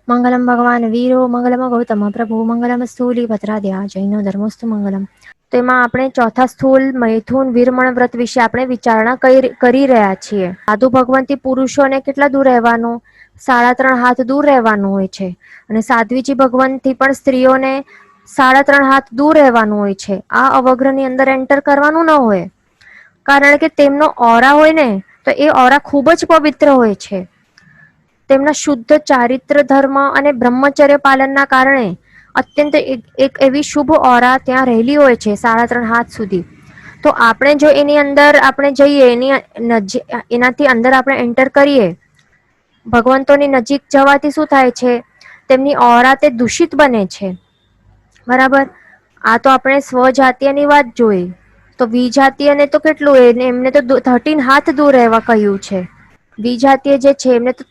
મંગલમ ભગવાન વીરો મંગલમ ગૌતમ પ્રભુ મંગલમ સ્થૂલી ભદ્રાદ્યા જૈનો ધર્મસ્તુ મંગલમ. તેમાં આપણે ચોથા સ્થૂલ મૈથુન વીરમણ વ્રત વિશે આપણે વિચારણા કરી રહ્યા છીએ. સાધુ ભગવંતી પુરુષોને કેટલા દૂર રહેવાનું? 3.5 હાથ દૂર રહેવાનું હોય છે. અને સાધ્વીજી ભગવાન થી પણ સ્ત્રીઓને 3.5 હાથ દૂર રહેવાનું હોય છે. આ અવગ્રહ ની અંદર એન્ટર કરવાનું ન હોય. કારણ કે તેમનો ઓરા હોય ને તો એ ઓરા ખૂબ જ પવિત્ર હોય છે. તેમના શુદ્ધ ચારિત્ર ધર્મ અને બ્રહ્મચર્ય પાલનના કારણે અત્યંત એક એવી શુભ ઓરા ત્યાં રહેલી હોય છે 3.5 હાથ સુધી. તો આપણે જો એની અંદર આપણે જઈએ એનાથી અંદર આપણે એન્ટર કરીએ. ભગવંતોની નજીક જવાથી શું થાય છે? તેમની ઓરા તે દૂષિત બને છે. બરાબર. આ તો આપણે સ્વજાતીયની વાત જોઈ. તો વિજાતીયને તો કેટલું એમને તો 13 હાથ દૂર રહેવા કહ્યું છે. વિજાતીય જે છે એમને તો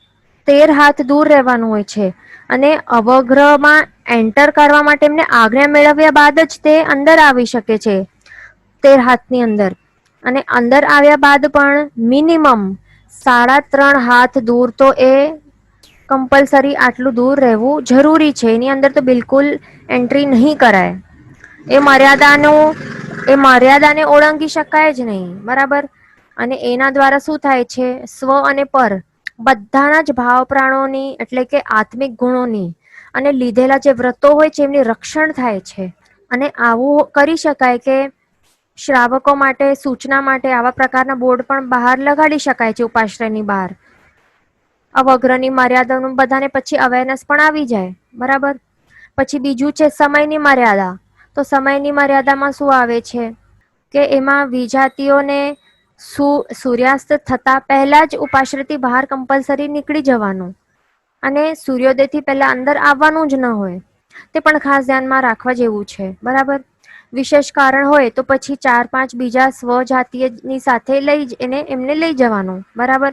13 હાથ દૂર રહેવાનું હોય છે. અને અવગ્રહમાં એન્ટર કરવા માટે એમને આજ્ઞા મેળવ્યા બાદ જ તે અંદર આવી શકે છે. 13 હાથની અંદર. અને અંદર આવ્યા બાદ પણ મિનિમમ 3.5 હાથ દૂર તો એ કમ્પલસરી આટલું દૂર રહેવું જરૂરી છે. એની અંદર તો બિલકુલ એન્ટ્રી નહીં કરાય. એ મર્યાદાને ઓળંગી શકાય જ નહીં. બરાબર. અને એના દ્વારા શું થાય છે? સ્વ અને પર બધાના જ ભાવ પ્રાણોની એટલે કે આત્મિક ગુણોની અને લીધેલા જે વ્રતો હોય છે એમની રક્ષણ થાય છે. અને આવું કરી શકાય કે શ્રાવકો માટે સૂચના માટે આવા પ્રકારના બોર્ડ પણ બહાર લગાડી શકાય છે ઉપાશ્રયની બહાર. અવગ્રહની મર્યાદાનું બધાને પછી અવેરનેસ પણ આવી જાય. બરાબર. પછી બીજું છે સમયની મર્યાદા. તો સમયની મર્યાદામાં શું આવે છે? કે એમાં વિજાતીઓને સૂર્યાસ્ત થતા પહેલા જ ઉપાશ્રયથી બહાર કમ્પલસરી નીકળી જવાનું. અને સૂર્યોદય થી પહેલા અંદર આવવાનું જ ન હોય. તે પણ ખાસ ધ્યાનમાં રાખવા જેવું છે. બરાબર. વિશેષ કારણ હોય તો પછી 4-5 બીજા સ્વજાતીયની સાથે એમને લઈ જવાનું. બરાબર.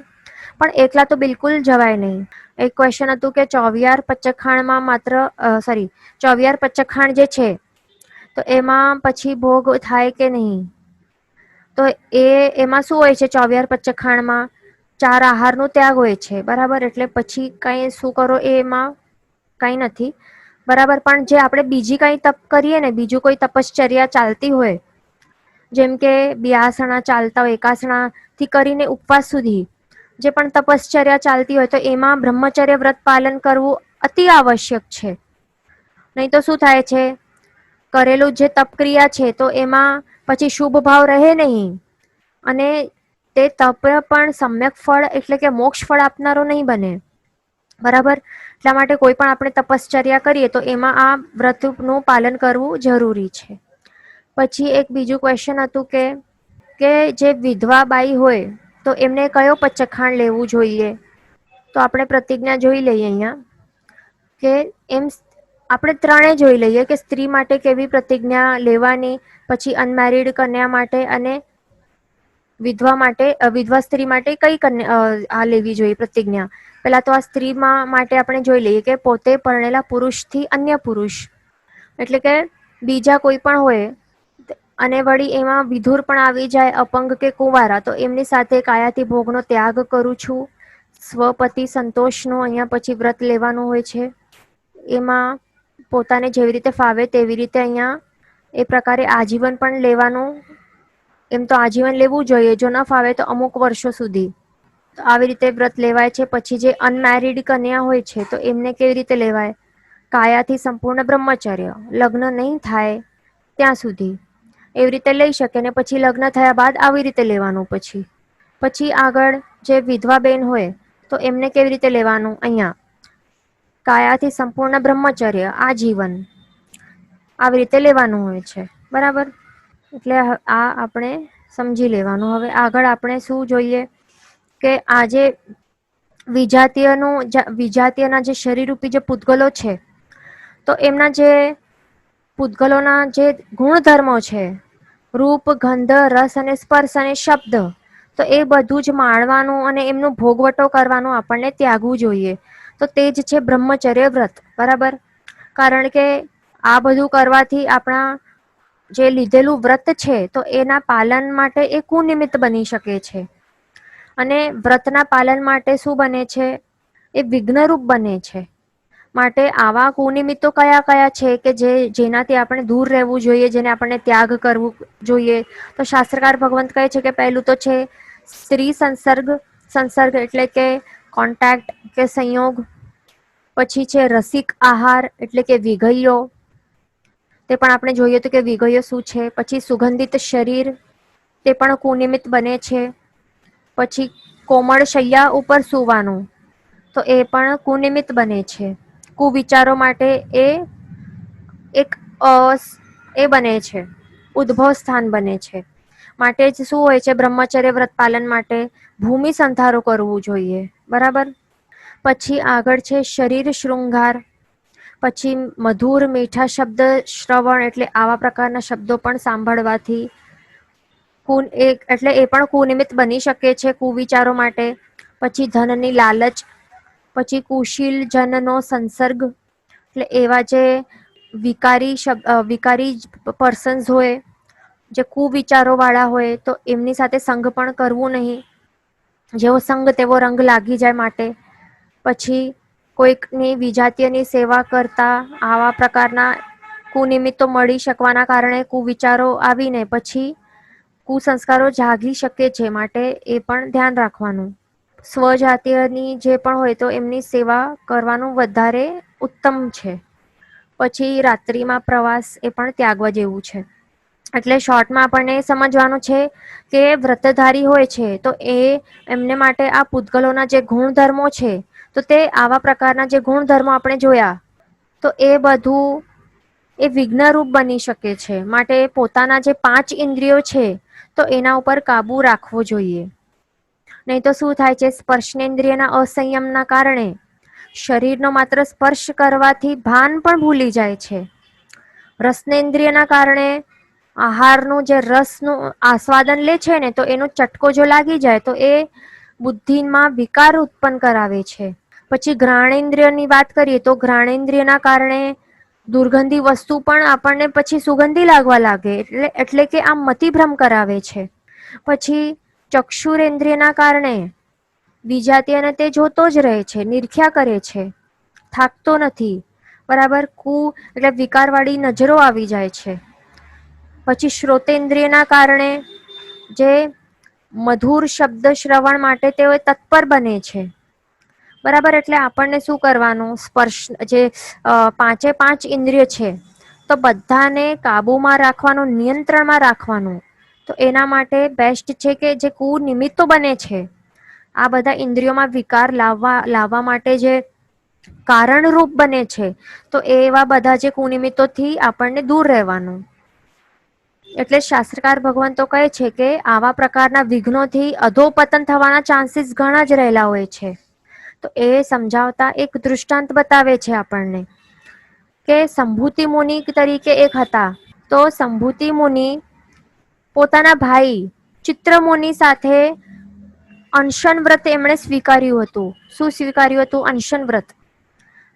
પણ એકલા તો બિલકુલ જવાય નહીં. એક ક્વેશ્ચન હતું કે ચોવિયાર પચખાણમાં માત્ર ચોવિયાર પચખાણ જે છે તો એમાં પછી ભોગ થાય કે નહીં? તો એમાં શું હોય છે? ચોવિયાર પચખાણમાં 4 આહાર નો ત્યાગ હોય છે. બરાબર. એટલે પછી કઈ શું કરો એમાં કઈ નથી. બરાબર. પણ જે આપણે બીજી કઈ તપ કરીએ ને બીજું કોઈ તપશ્ચર્યા ચાલતી હોય. જેમ કે 2 આસણા ચાલતા હોય 1 આસણા થી કરીને ઉપવાસ સુધી જે પણ તપશ્ચર્યા ચાલતી હોય તો એમાં બ્રહ્મચર્ય વ્રત પાલન કરવું અતિ આવશ્યક છે. નહી તો શું થાય છે? કરેલું જે તપક્રિયા છે તો એમાં પછી શુભ ભાવ રહે નહીં. અને તે તપ પણ સમ્યક ફળ એટલે કે મોક્ષ ફળ આપનારો નહીં બને. બરાબર. એટલા માટે કોઈ પણ આપણે તપશ્ચર્યા કરીએ તો એમાં આ વ્રતનું પાલન કરવું જરૂરી છે. પછી એક બીજું ક્વેશ્ચન હતું કે જે વિધવા બાઈ હોય તો એમને કયો પચખાણ લેવું જોઈએ? તો આપણે પ્રતિજ્ઞા જોઈ લઈએ અહિયાં કે એમ આપણે 3 જોઈ લઈએ કે સ્ત્રી માટે કેવી પ્રતિજ્ઞા લેવાની. પછી અનમેરિડ કન્યા માટે અને વિધવા સ્ત્રી માટે કઈ આ લેવી જોઈએ પ્રતિજ્ઞા? પેલા તો આ સ્ત્રીમાં માટે આપણે જોઈ લઈએ કે પોતે પરણેલા પુરુષ થી અન્ય પુરુષ એટલે કે બીજા કોઈ પણ હોય. અને વળી એમાં વિધુર પણ આવી જાય અપંગ કે કુંવારા તો એમની સાથે કાયાથી ભોગનો ત્યાગ કરું છું. સ્વપતિ સંતોષ નું અહિયાં પછી વ્રત લેવાનું હોય છે. એમાં પોતાને જેવી રીતે ફાવે તેવી રીતે અહિયાં એ પ્રકારે આજીવન પણ લેવાનું. એમ તો આજીવન લેવું જોઈએ. જો ન ફાવે તો અમુક વર્ષો સુધી. તો આવી રીતે વ્રત લેવાય છે. પછી જે અનમેરિડ કન્યા હોય છે તો એમને કેવી રીતે લેવાય? કાયાથી સંપૂર્ણ બ્રહ્મચર્ય લગ્ન નહીં થાય ત્યાં સુધી એવી રીતે લઈ શકે ને પછી લગ્ન થયા બાદ આવી રીતે લેવાનું. પછી આગળ જે વિધવા બેન હોય તો એમને કેવી રીતે લેવાનું? અહિયાં કાયાથી સંપૂર્ણ બ્રહ્મચર્ય આજીવન આવી રીતે લેવાનું હોય છે. બરાબર. એટલે આ આપણે સમજી લેવાનું. હવે આગળ આપણે શું જોઈએ કે આજે વિજાતીયના જે શરીરરૂપી જે પૂતગલો છે તો એમના જે પૂતગલોના જે ગુણધર્મો છે રૂપ ગંધ રસ અને સ્પર્શ અને શબ્દ તો એ બધું જ માણવાનું અને એમનું ભોગવટો કરવાનું આપણને ત્યાગવું જોઈએ. તો તે જ છે બ્રહ્મચર્ય વ્રત. બરાબર. કારણ કે આ બધું કરવાથી આપણા જે લીધેલું વ્રત છે તો એના પાલન માટે એ કુનિમિત્ત બની શકે છે. અને વ્રતના પાલન માટે શું બને છે? એ વિઘ્નરૂપ બને છે. માટે આવા કુનિમિત્તો કયા કયા છે કે જેનાથી આપણે દૂર રહેવું જોઈએ, જેને આપણે ત્યાગ કરવું જોઈએ? તો શાસ્ત્રકાર ભગવંત કહે છે કે પહેલું તો છે સ્ત્રી સંસર્ગ. સંસર્ગ એટલે કે કોન્ટેક્ટ કે સંયોગ. પછી છે રસિક આહાર એટલે કે વિઘયો, તે પણ આપણે જોઈએ તો કે વિઘયો શું છે. પછી સુગંધિત શરીર, તે પણ કુનિમિત્ત બને છે. પછી કોમળ શૈયા ઉપર સૂવાનું, તો એ પણ કુનિમિત્ત બને છે. કુવિચારો માટે એક એ બને છે, ઉદ્ભવ સ્થાન બને છે. માટે જ શું હોય છે, બ્રહ્મચર્ય વ્રત પાલન માટે ભૂમિ સંધારો કરવું જોઈએ. બરાબર. પછી આગળ છે શરીર શૃંગાર. પછી મધુર મીઠા શબ્દ શ્રવણ, એટલે આવા પ્રકારના શબ્દો પણ સાંભળવાથી એટલે એ પણ કુનિમિત્ત બની શકે છે કુવિચારો માટે. પછી ધનની લાલચ. પછી કુશીલ જનનો સંસર્ગ, એટલે એવા જે વિકારી પર્સન્સ હોય, જે કુવિચારો વાળા હોય, તો એમની સાથે સંઘ પણ કરવું નહીં. જેવો સંગ તેવો રંગ લાગી જાય માટે. પછી કોઈકની વિજાતીયની સેવા કરતા આવા પ્રકારના કુનિમિત્તો મળી શકવાના કારણે કુવિચારો આવીને પછી કુસંસ્કારો જાગી શકે છે. માટે એ પણ ધ્યાન રાખવાનું. સ્વજાતીયની જે પણ હોય તો એમની સેવા કરવાનું વધારે ઉત્તમ છે. પછી રાત્રિમાં પ્રવાસ, એ પણ ત્યાગવા જેવું છે. એટલે શોર્ટમાં આપણને સમજવાનું છે કે વ્રતધારી હોય છે તો એમને માટે આ પૂતગલોના જે ગુણધર્મો છે, તો તે આવા પ્રકારના જે ગુણધર્મો આપણે જોયા, તો એ બધું એ વિઘ્નરૂપ બની શકે છે. માટે પોતાના જે 5 ઇન્દ્રિયો છે, તો એના ઉપર કાબુ રાખવો જોઈએ. નહીં તો શું થાય છે, સ્પર્શનેન્દ્રિયના અસંયમના કારણે શરીરનો માત્ર સ્પર્શ કરવાથી ભાન પણ ભૂલી જાય છે. રસનેન્દ્રિયના કારણે આહારનું જે રસનું આસ્વાદન લે છે ને, તો એનો ચટકો જો લાગી જાય તો એ બુદ્ધિમાં વિકાર ઉત્પન્ન કરાવે છે. પછી ઘ્રાણેન્દ્રિયની વાત કરીએ તો ઘ્રાણેન્દ્રિયના કારણે દુર્ગંધી વસ્તુ પણ આપણને પછી સુગંધી લાગવા લાગે, એટલે કે આમ મતિભ્રમ કરાવે છે. પછી ચક્ષુરેન્દ્રિયના કારણે વિજાતીયને તે જોતો જ રહે છે, નિરખ્યા કરે છે, થાકતો નથી. બરાબર. એટલે વિકાર વાળી નજરો આવી જાય છે. પછી શ્રોતેન્દ્રિયના કારણે જે મધુર શબ્દ શ્રવણ માટે તેઓ તત્પર બને છે. બરાબર. એટલે આપણને શું કરવાનું, સ્પર્શ જે 5 ઇન્દ્રિય છે, તો બધાને કાબુમાં રાખવાનું, નિયંત્રણમાં રાખવાનું. તો એના માટે બેસ્ટ છે કે જે કુનિમિત્તો બને છે, આ બધા ઇન્દ્રિયોમાં વિકાર લાવવા માટે જે કારણરૂપ બને છે, તો એવા બધા જે કુનિમિત્તોથી આપણને દૂર રહેવાનું. એટલે શાસ્ત્રકાર ભગવંતો કહે છે કે આવા પ્રકારના વિઘ્નોથી અધોપતન થવાના ચાન્સીસ ઘણા જ રહેલા હોય છે. તો એ સમજાવતા એક દૃષ્ટાંત બતાવે છે આપણને કે સંભૂતિ મુનિ તરીકે એક હતા. તો સંભૂતિ મુનિ પોતાના ભાઈ ચિત્રમુનિ સાથે અનશન વ્રત એમણે સ્વીકાર્યું હતું. શું સ્વીકાર્યું હતું? અનશન વ્રત.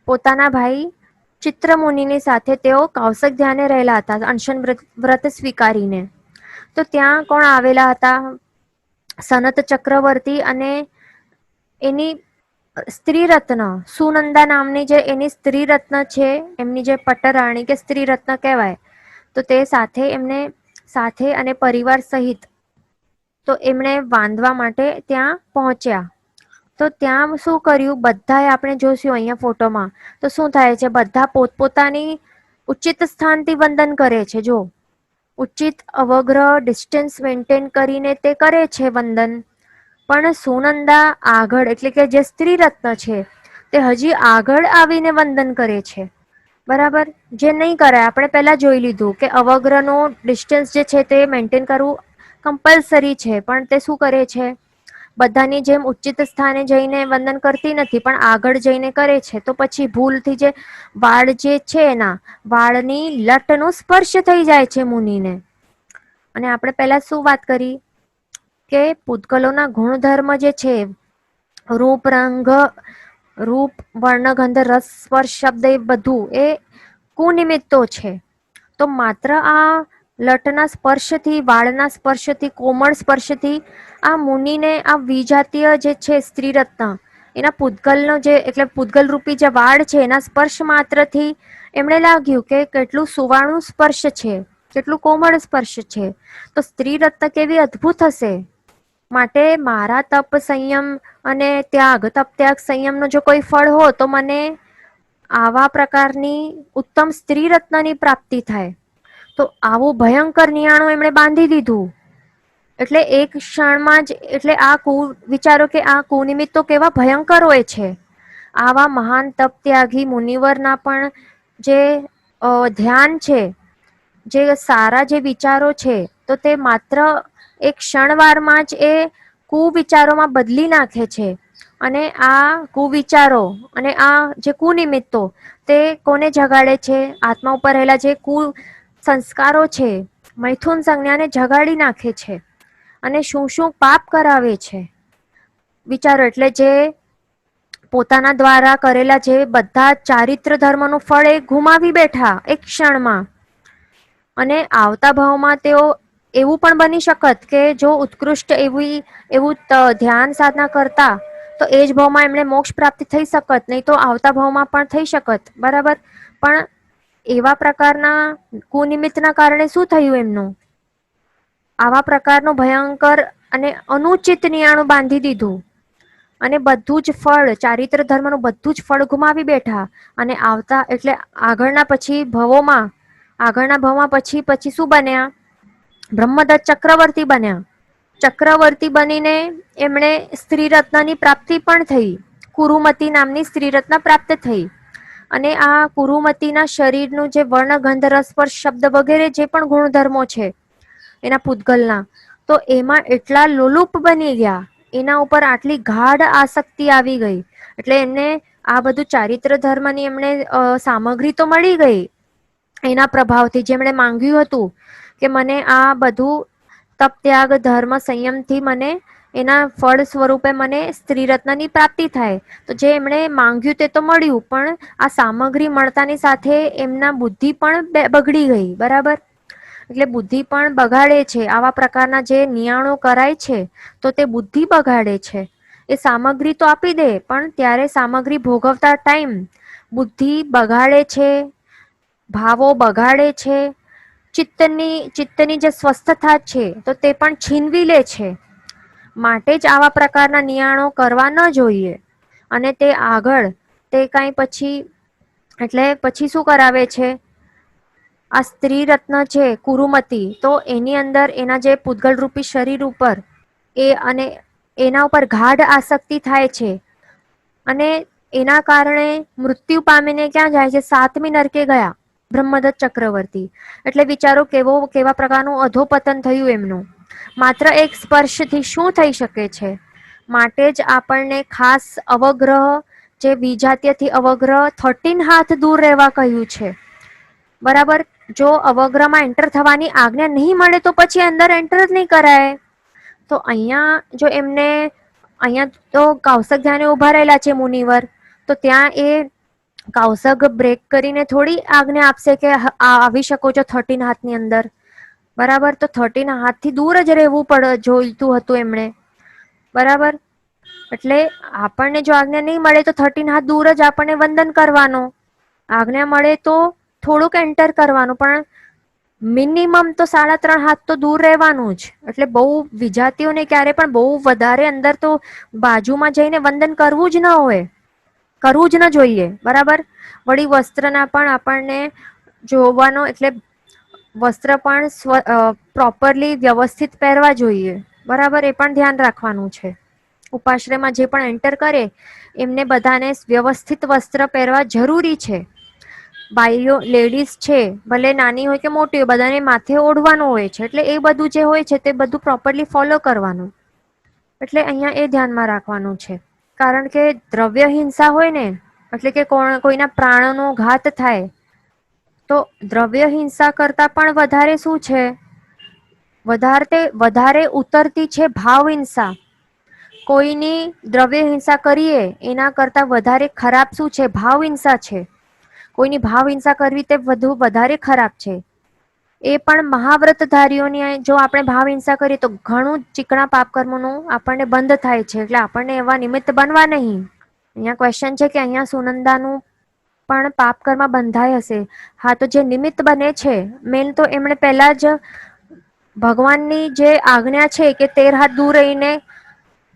પોતાના ભાઈ ચિત્રમુનિની સાથે તેઓ કૌશક ધ્યાને રહેલા હતા, અનશન વ્રત સ્વીકારીને. તો ત્યાં કોણ આવેલા હતા? સનત ચક્રવર્તી અને એની સ્ત્રી રત્ન સુનંદા નામની જે એની સ્ત્રી રત્ન છે, એમની જે પટરાણી કે સ્ત્રી રત્ન કહેવાય, તો તે સાથે અને પરિવાર સહિત તો એમણે બાંધવા માટે ત્યાં પહોંચ્યા. તો ત્યાં શું કર્યું, બધાએ આપણે જોઈશું અહીંયા ફોટોમાં, તો શું થાય છે, બધા પોતપોતાની ઉચિત સ્થાનથી વંદન કરે છે. જો ઉચિત અવગ્રહ ડિસ્ટન્સ મેન્ટેન કરીને તે કરે છે વંદન. પણ સુનંદા આગળ, એટલે કે જે સ્ત્રી રત્ન છે, તે હજી આગળ આવીને વંદન કરે છે. બરાબર. જે નહીં કરાય, આપણે પહેલા જોઈ લીધું કે અવગ્રહનો ડિસ્ટન્સ જે છે તે મેન્ટેન કરવું કમ્પલસરી છે, પણ તે શું કરે છે, બધાની જેમ ઉચિત સ્થાને જઈને વંદન કરતી નથી, પણ આગળ જઈને કરે છે. તો પછી ભૂલથી જે વાળ જે છે, એના વાળની લટનો સ્પર્શ થઈ જાય છે મુનિને. અને આપણે પહેલા શું વાત કરી કે પૂતગલોના ગુણધર્મ જે છે, રૂપ વર્ણ ગંધ રસ સ્પર્શ શબ્દ, એ બધું એ કુનિમિત્તો છે. તો માત્ર આ લટના સ્પર્શથી, વાળના સ્પર્શથી, કોમળ સ્પર્શથી આ મુનિને આ વિજાતીય જે છે સ્ત્રી રત્ન, એના પૂતગલનો જે એટલે પૂતગલ રૂપી જે વાળ છે એના સ્પર્શ માત્રથી એમણે લાગ્યું કે કેટલું સુવાળું સ્પર્શ છે, કેટલું કોમળ સ્પર્શ છે. તો સ્ત્રી રત્ન કેવી અદ્ભુત હશે. માટે મારા તપ સંયમ અને ત્યાગ તપ ત્યાગ સંયમનો જો કોઈ ફળ હો તો મને આવા પ્રકારની ઉત્તમ સ્ત્રી રત્નની પ્રાપ્તિ થાય. તો આવું ભયંકર નિયાણું એમણે બાંધી દીધું. એટલે એક ક્ષણમાં જ એટલે વિચારો કે આ કુનિમિત્ત તો કેવા ભયંકર હોય છે. આવા મહાન તપ ત્યાગી મુનિવરના પણ જે ધ્યાન છે, જે સારા જે વિચારો છે, તો તે માત્ર એક ક્ષણવારમાં જ એ કુવિચારોમાં બદલી નાખે છે. અને આ કુવિચારો અને આ જે કુનિમિત્તો તે કોને જગાડે છે? આત્મા ઉપર રહેલા જે સંસ્કારો છે, મૈથુન સંજ્ઞાને જગાડી નાખે છે. અને શું શું પાપ કરાવે છે વિચારો. એટલે જે પોતાના દ્વારા કરેલા જે બધા ચારિત્ર ધર્મનું ફળ એ ગુમાવી બેઠા એક ક્ષણમાં. અને આવતા ભાવમાં તેઓ એવું પણ બની શકત કે જો ઉત્કૃષ્ટ એવું ધ્યાન સાધના કરતા તો એ જ ભાવમાં એમને મોક્ષ પ્રાપ્તિ થઈ શકત, નહીં તો આવતા ભાવમાં પણ થઈ શકત. બરાબર. પણ એવા પ્રકારના કુનિમિત્તના કારણે શું થયું એમનું? આવા પ્રકારનું ભયંકર અને અનુચિત નિયાણું બાંધી દીધું. અને બધું જ ફળ ચારિત્ર ધર્મનું બધું જ ફળ ગુમાવી બેઠા. અને આવતા એટલે આગળના ભાવમાં પછી શું બન્યા? બ્રહ્મદત્ત ચક્રવર્તી બન્યા. ચક્રવર્તી બનીને એમણે સ્ત્રી રત્નની પ્રાપ્તિ પણ થઈ. કુરુમતી નામની સ્ત્રી રત્ન પ્રાપ્ત થઈ. અને આ કુરુમતીના શરીરનું જે વર્ણ ગંધ રસ સ્પર્શ શબ્દ વગેરે જે પણ ગુણધર્મો છે એના પૂતગલના, તો એમાં એટલા લોલુપ બની ગયા, એના ઉપર આટલી ગાઢ આસક્તિ આવી ગઈ. એટલે એમને આ બધું ચારિત્ર ધર્મની એમને સામગ્રી તો મળી ગઈ એના પ્રભાવથી. જેમણે માંગ્યું હતું કે મને આ બધું તપ ત્યાગ ધર્મ સંયમથી મને એના ફળ સ્વરૂપે મને સ્ત્રી રત્નની પ્રાપ્તિ થાય. તો જે એમણે માંગ્યું તે તો મળ્યું, પણ આ સામગ્રી મળતાની સાથે એમના બુદ્ધિ પણ બગડી ગઈ. બરાબર. એટલે બુદ્ધિ પણ બગાડે છે. આવા પ્રકારના જે નિયાણો કરાય છે તો તે બુદ્ધિ બગાડે છે. એ સામગ્રી તો આપી દે, પણ ત્યારે સામગ્રી ભોગવતા ટાઈમ બુદ્ધિ બગાડે છે, ભાવો બગાડે છે, ચિત્તની જે સ્વસ્થતા છે તો તે પણ છીનવી લે છે. માટે જ આવા પ્રકારના નિયાણો કરવા ન જોઈએ. અને તે આગળ તે કઈ પછી શું કરાવે છે? આ સ્ત્રી રત્ન છે કુરુમતી, તો એની અંદર એના જે પૂતગલ રૂપી શરીર ઉપર અને એના ઉપર ગાઢ આસક્તિ થાય છે. અને એના કારણે મૃત્યુ પામીને ક્યાં જાય છે? 7મી નરકે ગયા બ્રહ્મદત્ત ચક્રવર્તી. એટલે વિચારો કેવા પ્રકારનું અધોપતન થયું એમનું. માત્ર એક સ્પર્શથી શું થઈ શકે છે? માટે જ આપણને ખાસ અવગ્રહ, જે વિજાતીયથી અવગ્રહ 13 હાથ દૂર રહેવા કહ્યું છે. બરાબર. જો અવગ્રહમાં એન્ટર થવાની આજ્ઞા નહીં મળે તો પછી અંદર એન્ટર જ નહીં કરાય. તો અહીંયા તો કૌશક ધ્યાને ઉભા રહેલા છે મુનિવર, તો ત્યાં એ કૌશક બ્રેક કરીને થોડી આજ્ઞા આપશે કે આવી શકો છો 13 હાથની અંદર. બરાબર. તો 13 હાથથી દૂર જ રહેવું જોઈતું હતું એમણે. બરાબર. એટલે આપણને જો આજ્ઞા નહીં મળે તો 13 હાથ દૂર જ આપણને વંદન કરવાનો. આજ્ઞા મળે તો થોડુંક એન્ટર કરવાનું, પણ મિનિમમ તો 3.5 હાથ તો દૂર રહેવાનું જ. એટલે બહુ વિજાતીઓને ક્યારે પણ બહુ વધારે અંદર તો બાજુમાં જઈને વંદન કરવું જ ન જોઈએ. બરાબર. વળી વસ્ત્રના પણ આપણને જોવાનો, એટલે વસ્ત્ર પણ પ્રોપરલી વ્યવસ્થિત પહેરવા જોઈએ. બરાબર. એ પણ ધ્યાન રાખવાનું છે. ઉપાશ્રયમાં જે પણ એન્ટર કરે એમને બધાને વ્યવસ્થિત વસ્ત્ર પહેરવા જરૂરી છે. બાઈઓ લેડીઝ છે, ભલે નાની હોય કે મોટી હોય, બધાને માથે ઓઢવાનું હોય છે. એટલે એ બધું જે હોય છે તે બધું પ્રોપરલી ફોલો કરવાનું. એટલે અહીંયા એ ધ્યાનમાં રાખવાનું છે. કારણ કે દ્રવ્ય હિંસા હોય ને, એટલે કે કોઈના પ્રાણનો ઘાત થાય, તો દ્રવ્ય હિંસા કરતા પણ વધારે શું છે? વધારે ઉતરતી છે ભાવ હિંસા. કોઈની દ્રવ્ય હિંસા કરીએ એના કરતા વધારે ખરાબ શું છે? ભાવ હિંસા છે. કોઈની ભાવ હિંસા કરવી તે વધારે ખરાબ છે. એ પણ મહાવ્રતધારીઓની જો આપણે ભાવ હિંસા કરીએ તો ઘણું ચીકણા પાપ કર્મોનું આપણને બંધ થાય છે. એટલે આપણને એવા નિમિત્ત બનવા નહીં. અહીંયા ક્વેશ્ચન છે કે અહીંયા સુનંદાનું પણ પાપ કર્મ બંધાય હશે. હા, તો જે નિમિત્ત બને છે મેન તો એમણે પહેલા જ ભગવાનની જે આજ્ઞા છે કે 13 હાથ દૂર રહીને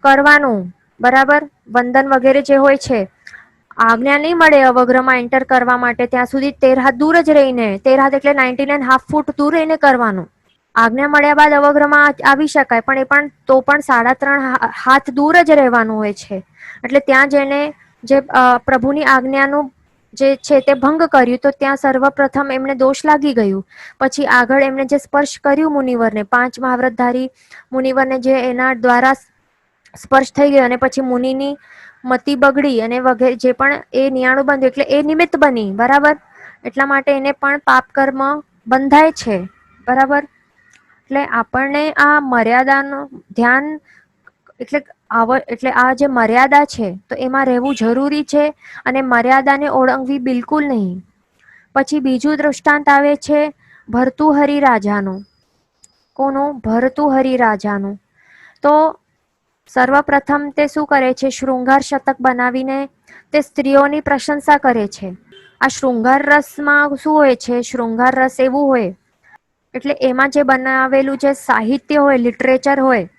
કરવાનું, બરાબર, વંદન વગેરે જે હોય છે, આજ્ઞા નહીં મળે અવગ્રમાં એન્ટર કરવા માટે ત્યાં સુધી 13 હાથ દૂર જ રહીને, 13 હાથ એટલે 99.5 ફૂટ દૂર રહીને કરવાનું. આજ્ઞા મળ્યા બાદ અવગ્રમાં આવી શકાય, પણ એ પણ તો પણ 3.5 હાથ દૂર જ રહેવાનું હોય છે. એટલે ત્યાં જેને જે પ્રભુની આજ્ઞાનું જે છે તે ભંગ કર્યું, તો ત્યાં સર્વપ્રથમ એમને દોષ લાગી ગયું. પછી આગળ એમને જે સ્પર્શ કર્યું મુનિવરને, 5 મહાવ્રતધારી મુનિવરને જે એના દ્વારા સ્પર્શ થઈ ગયો અને પછી મુનિની મતિ બગડી અને વગેરે જે પણ એ નિયાણું બંધ્યું એટલે એ નિમિત્ત બની, બરાબર. એટલા માટે એને પણ પાપ કર્મ બંધાય છે, બરાબર. એટલે આપણને આ મર્યાદાનું ધ્યાન એટલે આ જે મર્યાદા છે તો એમાં રહેવું જરૂરી છે અને મર્યાદાને ઓળંગવી બિલકુલ નહીં. પછી બીજું દૃષ્ટાંત આવે છે ભર્તુહરિ રાજાનું. કોનું? ભર્તુહરિ રાજાનું. તો સર્વપ્રથમ તે શું કરે છે? શૃંગાર શતક બનાવીને તે સ્ત્રીઓની પ્રશંસા કરે છે. આ શૃંગાર રસમાં શું હોય છે? શૃંગાર રસ એવું હોય એટલે એમાં જે બનાવેલું જે સાહિત્ય હોય, લિટરેચર હોય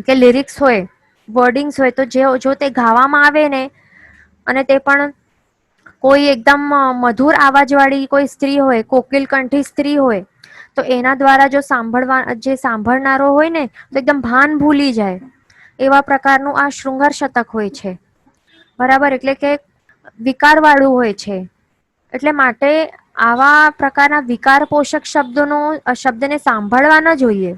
કે લિરિક્સ હોય, વર્ડિંગ્સ હોય, તો જો તે ગાવામાં આવે ને અને તે પણ કોઈ એકદમ મધુર અવાજવાળી કોઈ સ્ત્રી હોય, કોકિલ કંઠી સ્ત્રી હોય, તો એના દ્વારા જે સાંભળનારો હોય ને તો એકદમ ભાન ભૂલી જાય એવા પ્રકારનું આ શૃંગાર શતક હોય છે, બરાબર. એટલે કે વિકારવાળું હોય છે. એટલે માટે આવા પ્રકારના વિકાર પોષક શબ્દને સાંભળવા ન જોઈએ,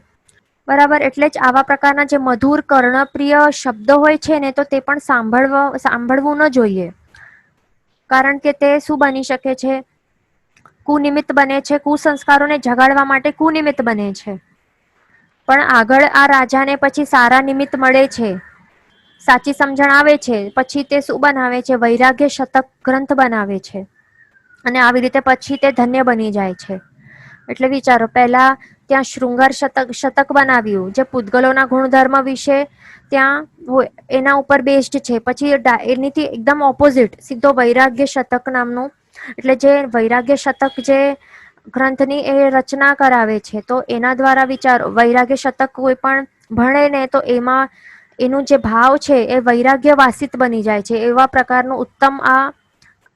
બરાબર. એટલે જ આવા પ્રકારના જે મધુર કર્ણપ્રિય શબ્દ હોય છે ને તો તે પણ સાંભળવું ન જોઈએ. કારણ કે તે શું બની શકે છે? કુનિમિત્ત બને છે, કુસંસ્કારોને જગાડવા માટે કુનિમિત્ત બને છે. પણ આગળ આ રાજાને પછી સારા નિમિત્ત મળે છે, સાચી સમજણ આવે છે, પછી તે શું બનાવે છે? વૈરાગ્ય શતક ગ્રંથ બનાવે છે અને આવી રીતે પછી તે ધન્ય બની જાય છે. એટલે વિચારો, પહેલા ત્યાં શૃંગાર શતક બનાવ્યું જે પૂતગલોના ગુણધર્મ વિશે ત્યાં એના ઉપર બેસ્ડ છે. પછી એનીથી એકદમ ઓપોઝિટ સીધો વૈરાગ્ય શતક નામનું, એટલે જે વૈરાગ્ય શતક જે ગ્રંથની એ રચના કરાવે છે. તો એના દ્વારા વિચારો, વૈરાગ્ય શતક કોઈ પણ ભણે ને તો એમાં એનું જે ભાવ છે એ વૈરાગ્ય વાસિત બની જાય છે. એવા પ્રકારનું ઉત્તમ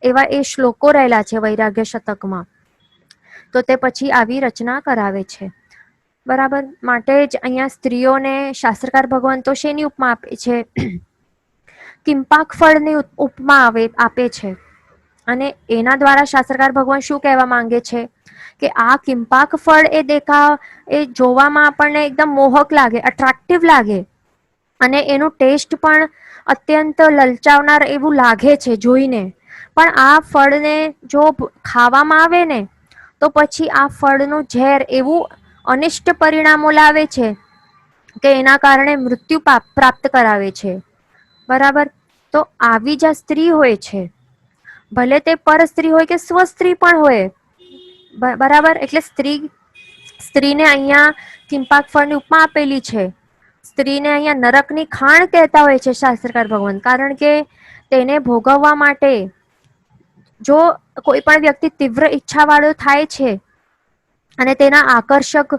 એવા એ શ્લોકો રહેલા છે વૈરાગ્ય શતકમાં. તો તે પછી આવી રચના કરાવે છે, બરાબર. માટે જ અહીંયા સ્ત્રીઓને શાસ્ત્રકાર ભગવાન તો શેની ઉપમા આપે છે? કિંપાક ફળની ઉપમા આપે છે. અને એના દ્વારા શાસ્ત્રકાર ભગવાન શું કહેવા માંગે છે કે આ કિંપાક ફળ એ જોવામાં આપણને એકદમ મોહક લાગે, અટ્રેક્ટિવ લાગે અને એનું ટેસ્ટ પણ અત્યંત લલચાવનાર એવું લાગે છે જોઈને. પણ આ ફળને જો ખાવામાં આવે ને તો પછી આ ફળનું ઝેર એવું અનિષ્ટ પરિણામો લાવે છે કે એના કારણે મૃત્યુ પ્રાપ્ત કરાવે છે, બરાબર. તો આવી જ સ્ત્રી હોય છે, ભલે તે પર સ્ત્રી હોય કે સ્વસ્ત્રી પણ હોય, બરાબર. એટલે સ્ત્રીને અહીંયા કિંપાક ફળની ઉપમા આપેલી છે. સ્ત્રીને અહીંયા નરકની ખાણ કહેતા હોય છે શાસ્ત્રકાર ભગવાન. કારણ કે તેને ભોગવવા માટે જો કોઈ પણ વ્યક્તિ તીવ્ર ઈચ્છા વાળો થાય છે અને તેના આકર્ષક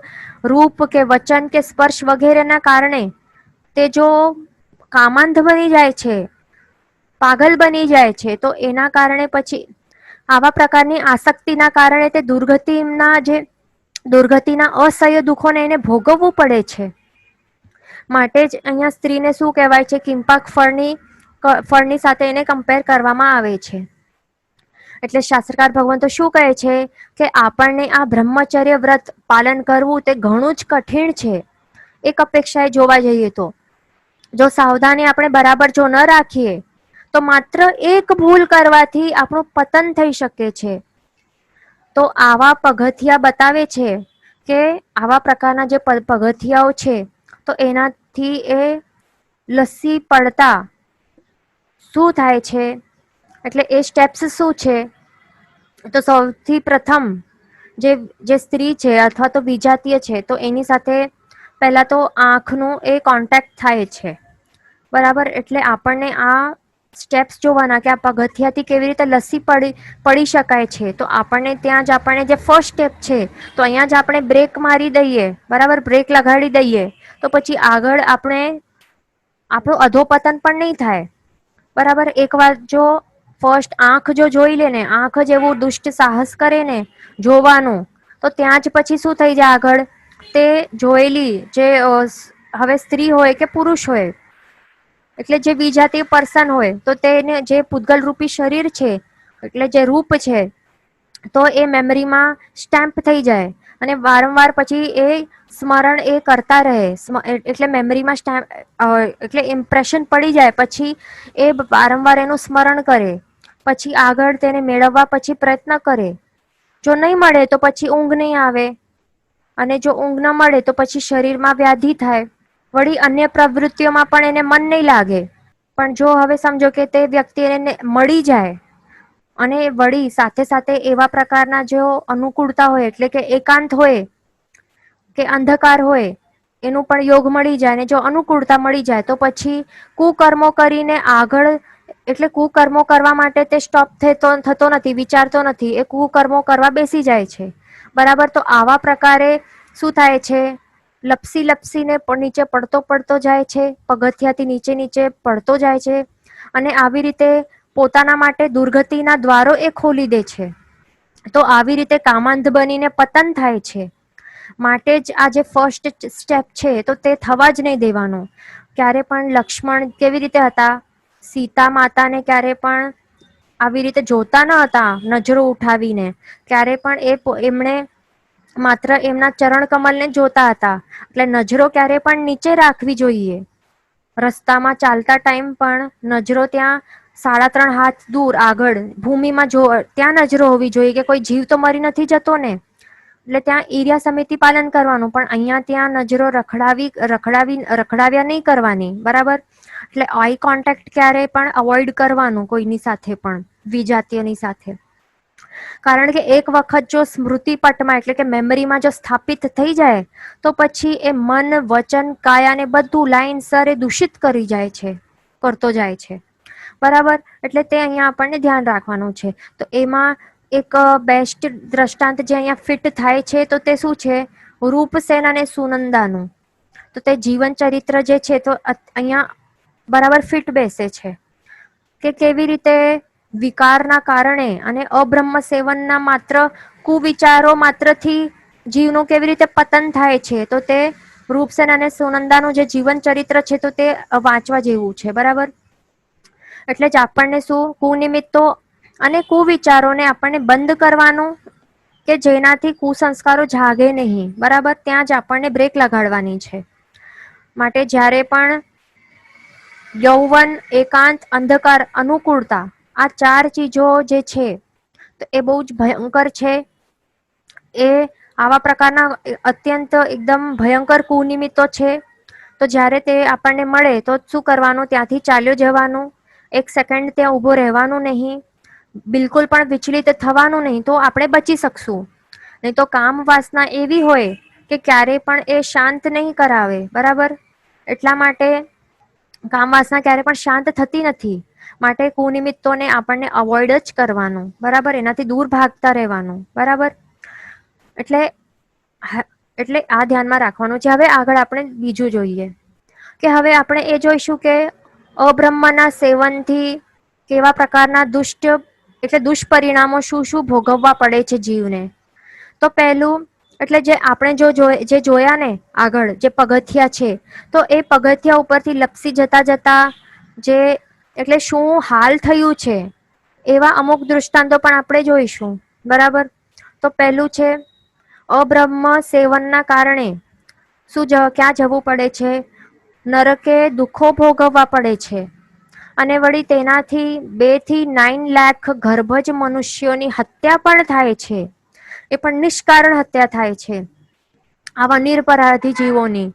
રૂપ કે વચન કે સ્પર્શ વગેરેના કારણે તે જો કામાંધ બની જાય છે, પાગલ બની જાય છે, તો એના કારણે પછી આવા પ્રકારની આસક્તિના કારણે તે દુર્ગતિના અસહ્ય દુઃખોને એને ભોગવવું પડે છે. માટે જ અહીંયા સ્ત્રીને શું કહેવાય છે? કિંપાક ફળની સાથે એને કમ્પેર કરવામાં આવે છે. એટલે શાસ્ત્રકાર ભગવાન તો શું કહે છે કે આપણને આ બ્રહ્મચર્ય વ્રત પાલન કરવું તે ઘણું જ કઠિન છે. એક અપેક્ષાએ જોવા જઈએ તો જો સાવધાની આપણે બરાબર જો ન રાખીએ તો માત્ર એક ભૂલ કરવાથી આપણું પતન થઈ શકે છે. તો આવા પગથિયા બતાવે છે કે આવા પ્રકારના જે પગથિયાઓ છે તો એનાથી એ લસ્સી પડતા શું થાય છે? એટલે એ સ્ટેપ્સ શું છે? તો સૌથી પ્રથમ જે સ્ત્રી છે અથવા તો વિજાતીય છે તો એની સાથે પહેલા તો આંખનું એ કોન્ટેક્ટ થાય છે, બરાબર. એટલે આપણને આ સ્ટેપ્સ જોવાના કે આ પગથિયાથી કેવી રીતે લસ્સી પડી શકાય છે. તો આપણને ત્યાં જ આપણને જે ફર્સ્ટ સ્ટેપ છે તો અહીંયા જ આપણે બ્રેક મારી દઈએ, બરાબર, બ્રેક લગાડી દઈએ તો પછી આગળ આપણું અધોપતન પણ નહીં થાય. બરાબર. એક વાર જો ફર્સ્ટ આંખ જો જોઈ લે ને, આંખ જ એવું દુષ્ટ સાહસ કરે ને જોવાનું, તો ત્યાં જ પછી શું થઈ જાય આગળ તે જોયેલી જે હવે સ્ત્રી હોય કે પુરુષ હોય, એટલે જે બીજાતી પર્સન હોય તો તેને જે પૂતગલ રૂપી શરીર છે એટલે જે રૂપ છે તો એ મેમરીમાં સ્ટેમ્પ થઈ જાય અને વારંવાર પછી એ સ્મરણ એ કરતા રહે, એટલે મેમરીમાં સ્ટેમ્પ એટલે ઇમ્પ્રેશન પડી જાય. પછી એ વારંવાર એનું સ્મરણ કરે, પછી આગળ તેને મેળવવા પછી પ્રયત્ન કરે. જો નહીં મળે તો પછી ઊંઘ નહીં આવે, અને જો ઊંઘ ન મળે તો પછી શરીરમાં વ્યાધિ થાય, વળી અન્ય પ્રવૃત્તિઓમાં પણ એને મન નહીં લાગે. પણ જો હવે સમજો કે તે વ્યક્તિ એને મળી જાય અને વળી સાથે સાથે એવા પ્રકારના જો અનુકૂળતા હોય, એટલે કે એકાંત હોય કે અંધકાર હોય, એનું પણ યોગ મળી જાય. અને જો અનુકૂળતા મળી જાય તો પછી કુકર્મો કરીને આગળ, એટલે કુકર્મો કરવા માટે તે સ્ટોપ થતો નથી, વિચારતો નથી, એ કુકર્મો કરવા બેસી જાય છે. બરાબર. તો આવા પ્રકારે શું થાય છે, લપસી લપસીને નીચે પડતો પડતો જાય છે, પગથિયાથી નીચે નીચે પડતો જાય છે અને આવી રીતે પોતાના માટે દુર્ગતિના દ્વારો એ ખોલી દે છે. તો આવી રીતે કામાંધ બનીને પતન થાય છે. માટે જ આ જે ફર્સ્ટ સ્ટેપ છે તો તે થવા જ નહીં દેવાનું. ક્યારે પણ લક્ષ્મણ કેવી રીતે હતા, સીતા માતાને ક્યારે પણ આવી રીતે જોતા ન હતા નજરો ઉઠાવીને, ક્યારે પણ એમણે માત્ર એમના ચરણ કમલને જોતા હતા. એટલે નજરો ક્યારે પણ નીચે રાખવી જોઈએ. રસ્તામાં ચાલતા ટાઈમ પણ નજરો ત્યાં 3.5 હાથ દૂર આગળ ભૂમિમાં ત્યાં નજરો હોવી જોઈએ કે કોઈ જીવ તો મરી નથી જતો ને, એટલે ત્યાં ઈર્યા સમિતિ પાલન કરવાનું. પણ અહીંયા ત્યાં નજરો રખડાવ્યા નહીં કરવાની. બરાબર. એટલે આઈ કોન્ટેક્ટ ક્યારે પણ અવોઇડ કરવાનું કોઈની સાથે પણ, વિજાતીયની સાથે. કારણ કે એક વખત જો સ્મૃતિપટમાં એટલે કે મેમરીમાં જો સ્થાપિત થઈ જાય તો પછી એ મન, વચન, કાયાને બધું લાઈનસર એ દૂષિત કરતો જાય છે. બરાબર. એટલે તે અહીંયા આપણને ધ્યાન રાખવાનું છે. તો એમાં એક બેસ્ટ દ્રષ્ટાંત જે અહીંયા ફિટ થાય છે તો તે શું છે, રૂપસેન અને સુનંદાનું. તો તે જીવન ચરિત્ર જે છે તો અહીંયા બરાબર ફિટ બેસે છે કે કેવી રીતે વિકારના કારણે અને અબ્રહ્મ સેવનના માત્ર કુવિચારો માત્રથી જીવનું કેવી રીતે પતન થાય છે. તો તે રૂપસેન અને સુનંદાનું જે જીવન ચરિત્ર છે તો તે વાંચવા જેવું છે. બરાબર. એટલે જ આપણને શું, કુનિમિત્તો અને કુવિચારોને આપણને બંધ કરવાનું કે જેનાથી કુસંસ્કારો જાગે નહીં. બરાબર. ત્યાં જ આપણને બ્રેક લગાડવાની છે. માટે જ્યારે પણ યૌવન, એકાંત, અંધકાર, અનુકૂળતા, આ 4 ચીજો જે છે તો એ બહુ જ ભયંકર છે. એ આવા પ્રકારના અત્યંત એકદમ ભયંકર કુનિમિત્તો છે. તો જ્યારે તે આપણને મળે તો શું કરવાનું, ત્યાંથી ચાલ્યો જવાનું. 1 સેકન્ડ ત્યાં ઊભો રહેવાનું નહીં, બિલકુલ પણ વિચલિત થવાનું નહીં, તો આપણે બચી શકશું. નહીં તો કામ વાસના એવી હોય કે ક્યારે પણ એ શાંત નહીં કરાવે. બરાબર. એટલા માટે કામ વાસના ક્યારે પણ શાંત થતી નથી. માટે કુનિમિત્તોને આપણને અવોઇડ જ કરવાનું. બરાબર. એનાથી દૂર ભાગતા રહેવાનું. બરાબર. એટલે આ ધ્યાનમાં રાખવાનું છે. હવે આગળ આપણે બીજું જોઈએ કે હવે આપણે એ જોઈશું કે અબ્રહ્મના સેવનથી કેવા પ્રકારના દુષ્પરિણામો શું શું ભોગવવા પડે છે જીવને. તો પહેલું, એટલે જે આપણે જે જોયા ને આગળ જે પગથિયા છે તો એ પગથિયા ઉપરથી લપસી જતા જતા જે એટલે શું હાલ થયું છે એવા અમુક દૃષ્ટાંતો પણ આપણે જોઈશું. બરાબર. તો પહેલું છે, અબ્રહ્મ સેવનના કારણે ક્યાં જવું પડે છે, નરકે દુઃખો ભોગવવા પડે છે. અને વળી તેનાથી 2 થી 9 લાખ ગર્ભજ મનુષ્યોની હત્યા પણ થાય છે. એ પણ નિષ્કારણ હત્યા થાય છે આવા નિરપરાધી જીવોની.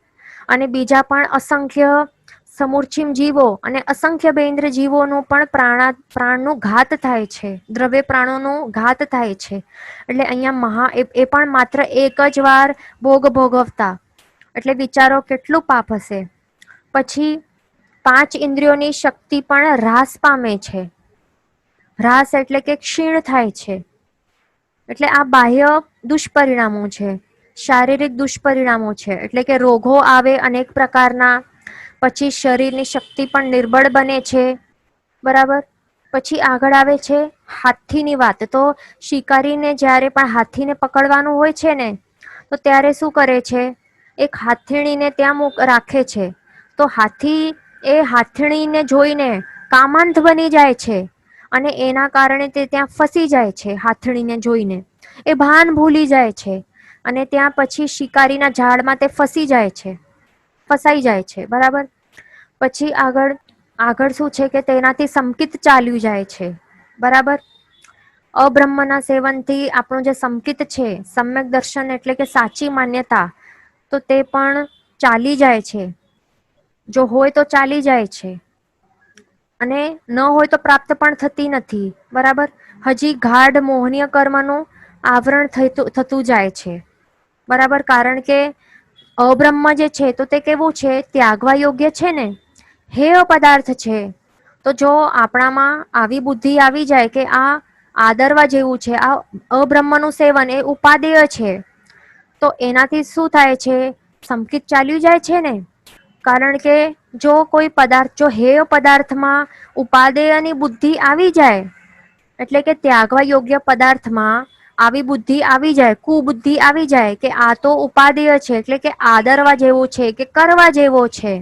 અને બીજા પણ અસંખ્ય સમૂર્છિમ જીવો અને અસંખ્ય બેન્દ્ર જીવોનું પણ પ્રાણનું ઘાત થાય છે, દ્રવ્ય પ્રાણોનું ઘાત થાય છે. એટલે અહીંયા એ પણ માત્ર એક જ વાર ભોગવતા. એટલે વિચારો કેટલું પાપ હશે. પછી પાંચ ઇન્દ્રિયોની શક્તિ પણ હ્રાસ પામે છે. હ્રાસ એટલે કે ક્ષીણ થાય છે. એટલે આ બાહ્ય દુષ્પરિણામો છે, શારીરિક દુષ્પરિણામો છે. એટલે કે રોગો આવે અનેક પ્રકારના, પછી શરીરની શક્તિ પણ નિર્બળ બને છે. બરાબર. પછી આગળ આવે છે હાથીની વાત. તો શિકારીને જ્યારે પણ હાથીને પકડવાનું હોય છે ને, તો ત્યારે શું કરે છે, એક હાથીણીને ત્યાં રાખે છે. તો હાથી એ હાથણીને જોઈને કામાંત બની જાય છે. અને એના કારણે તે ત્યાં ફસી જાય છે. હાથણીને જોઈને એ ભાન ભૂલી જાય છે. અને ત્યાં પછી શિકારીના ઝાડમાં તે ફસાઈ જાય છે. બરાબર. પછી આગળ શું છે કે તેનાથી સંકિત ચાલ્યું જાય છે. બરાબર. અબ્રહ્મના સેવનથી આપણું જે સંકિત છે, સમ્યક દર્શન એટલે કે સાચી માન્યતા, તો તે પણ ચાલી જાય છે. જો હોય તો ચાલી જાય છે, અને ન હોય તો પ્રાપ્ત પણ થતી નથી. બરાબર. હજી ગાઢ મોહનીય કર્મનું આવરણ થતું જાય છે. બરાબર. કારણ કે અબ્રહ્મ જે છે તો તે કેવું છે, ત્યાગવા યોગ્ય છે ને, હેય પદાર્થ છે. તો જો આપણામાં આવી બુદ્ધિ આવી જાય કે આ આદરવા જેવું છે, આ અબ્રહ્મનું સેવન એ ઉપાદેય છે, તો એનાથી શું થાય છે, સંકિત ચાલ્યું જાય છે ને. કારણ કે જો કોઈ પદાર્થ, જો હેય પદાર્થમાં ઉપાદેયની બુદ્ધિ આવી જાય, એટલે કે ત્યાગવા યોગ્ય પદાર્થમાં આવી બુદ્ધિ આવી જાય, કુબુદ્ધિ આવી જાય કે આ તો ઉપાદેય છે, એટલે કે આદરવા જેવો છે, કે કરવા જેવો છે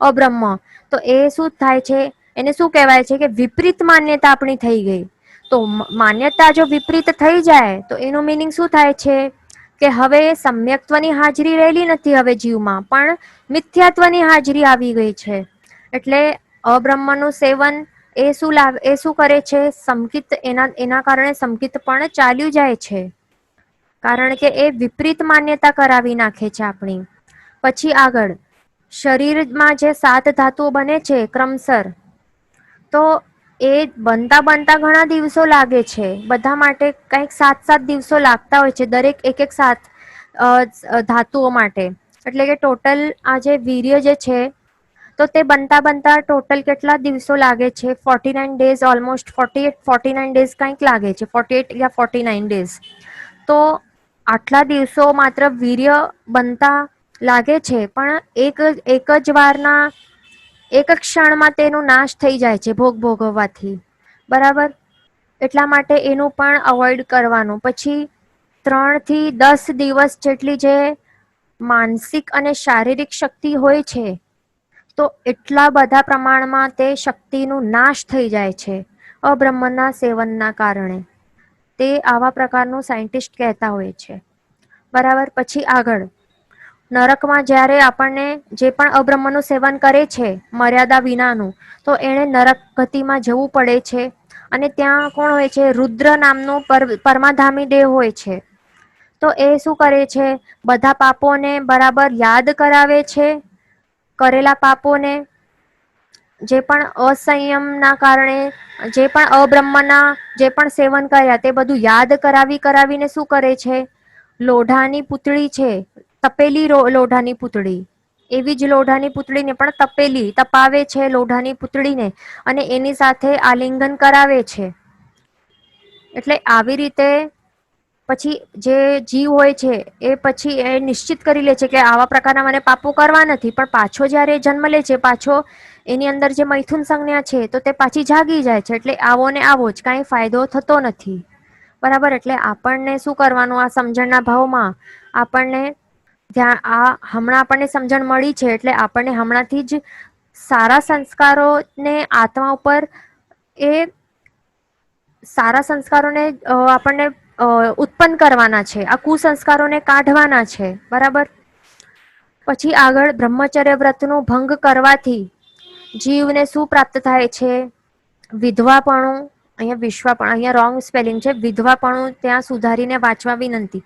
અબ્રહ્મ, તો એ શું થાય છે, એને શું કહેવાય છે કે વિપરીત માન્યતા આપણી થઈ ગઈ. તો માન્યતા જો વિપરીત થઈ જાય તો એનું મિનિંગ શું થાય છે કે હવે સમ્યક્ત્વની હાજરી રહેલી નથી, હવે જીવમાં પણ મિથ્યાત્વની હાજરી આવી ગઈ છે. એટલે અબ્રહ્મનું સેવન એ શું કરે છે, સંકિત, એના કારણે સંકિત પણ ચાલ્યું જાય છે. કારણ કે એ વિપરીત માન્યતા કરાવી નાખે છે આપણી. પછી આગળ શરીરમાં જે 7 ધાતુઓ બને છે ક્રમશર, તો એ બનતા બનતા ઘણા દિવસો લાગે છે. બધા માટે કંઈક 7 દિવસો લાગતા હોય છે, દરેક એક ધાતુઓ માટે. એટલે કે ટોટલ આ જે વીર્ય જે છે, તો તે બનતા બનતા ટોટલ કેટલા દિવસો લાગે છે, 49 ડેઝ, ઓલમોસ્ટ 49 ડેઝ કંઈક લાગે છે, 48 યા 49 ડેઝ. તો આટલા દિવસો માત્ર વીર્ય બનતા લાગે છે, પણ એક જ વારના, એક ક્ષણમાં તેનો નાશ થઈ જાય છે ભોગ ભોગવવાથી. બરાબર. એટલા માટે એનું પણ અવોઈડ કરવાનું. પછી 3 થી 10 દિવસ જેટલી જે માનસિક અને શારીરિક શક્તિ હોય છે, તો એટલા બધા પ્રમાણમાં તે શક્તિનું નાશ થઈ જાય છે અબ્રહ્મના સેવનના કારણે. તે આવા પ્રકારનું સાયન્ટિસ્ટ કહેતા હોય છે. બરાબર. પછી આગળ નરકમાં જ્યારે આપણને જે પણ અબ્રહ્મનું સેવન કરે છે મર્યાદા વિનાનું, તો એણે નરક ગતિમાં જવું પડે છે. અને ત્યાં કોણ હોય છે, રુદ્ર નામનો પરમાધામી દેવ હોય છે. તો એ શું કરે છે, બધા પાપોને બરાબર યાદ કરાવે છે. કરેલા પાપોને, જે પણ અસંયમના કારણે, જે પણ અબ્રહ્મના જે પણ સેવન કર્યા, તે બધું યાદ કરાવીને શું કરે છે, લોઢાની પૂતળી છે, તપેલી લોઢાની પૂતળી, એવી જ લોઢાની પૂતળીને પણ તપાવે છે લોઢાની પૂતળીને, અને એની સાથે આલિંગન કરાવે છે. એટલે આવી રીતે પછી જે જીવ હોય છે એ પછી એ નિશ્ચિત કરી લે છે કે આવા પ્રકારના મને પાપો કરવા નથી. પણ પાછો જયારે જન્મ લે છે, પાછો એની અંદર જે મૈથુન સંજ્ઞા છે, તો તે પાછી જાગી જાય છે. એટલે આવો ને આવો જ, કાંઈ ફાયદો થતો નથી. બરાબર. એટલે આપણને શું કરવાનું, આ સમજણના ભાવમાં આપણને હમણાં આપણને સમજણ મળી છે, એટલે આપણને હમણાંથી જ સારા સંસ્કારોને આત્મા ઉપર, એ સારા સંસ્કારોને આપણને ઉત્પન્ન કરવાના છે, આ કુસંસ્કારોને કાઢવાના છે. બરાબર. પછી આગળ બ્રહ્મચર્ય વ્રતનો ભંગ કરવાથી જીવને શું પ્રાપ્ત થાય છે, વિધવાપણું, અહીંયા રોંગ સ્પેલિંગ છે, વિધવાપણું ત્યાં સુધારીને વાંચવા વિનંતી.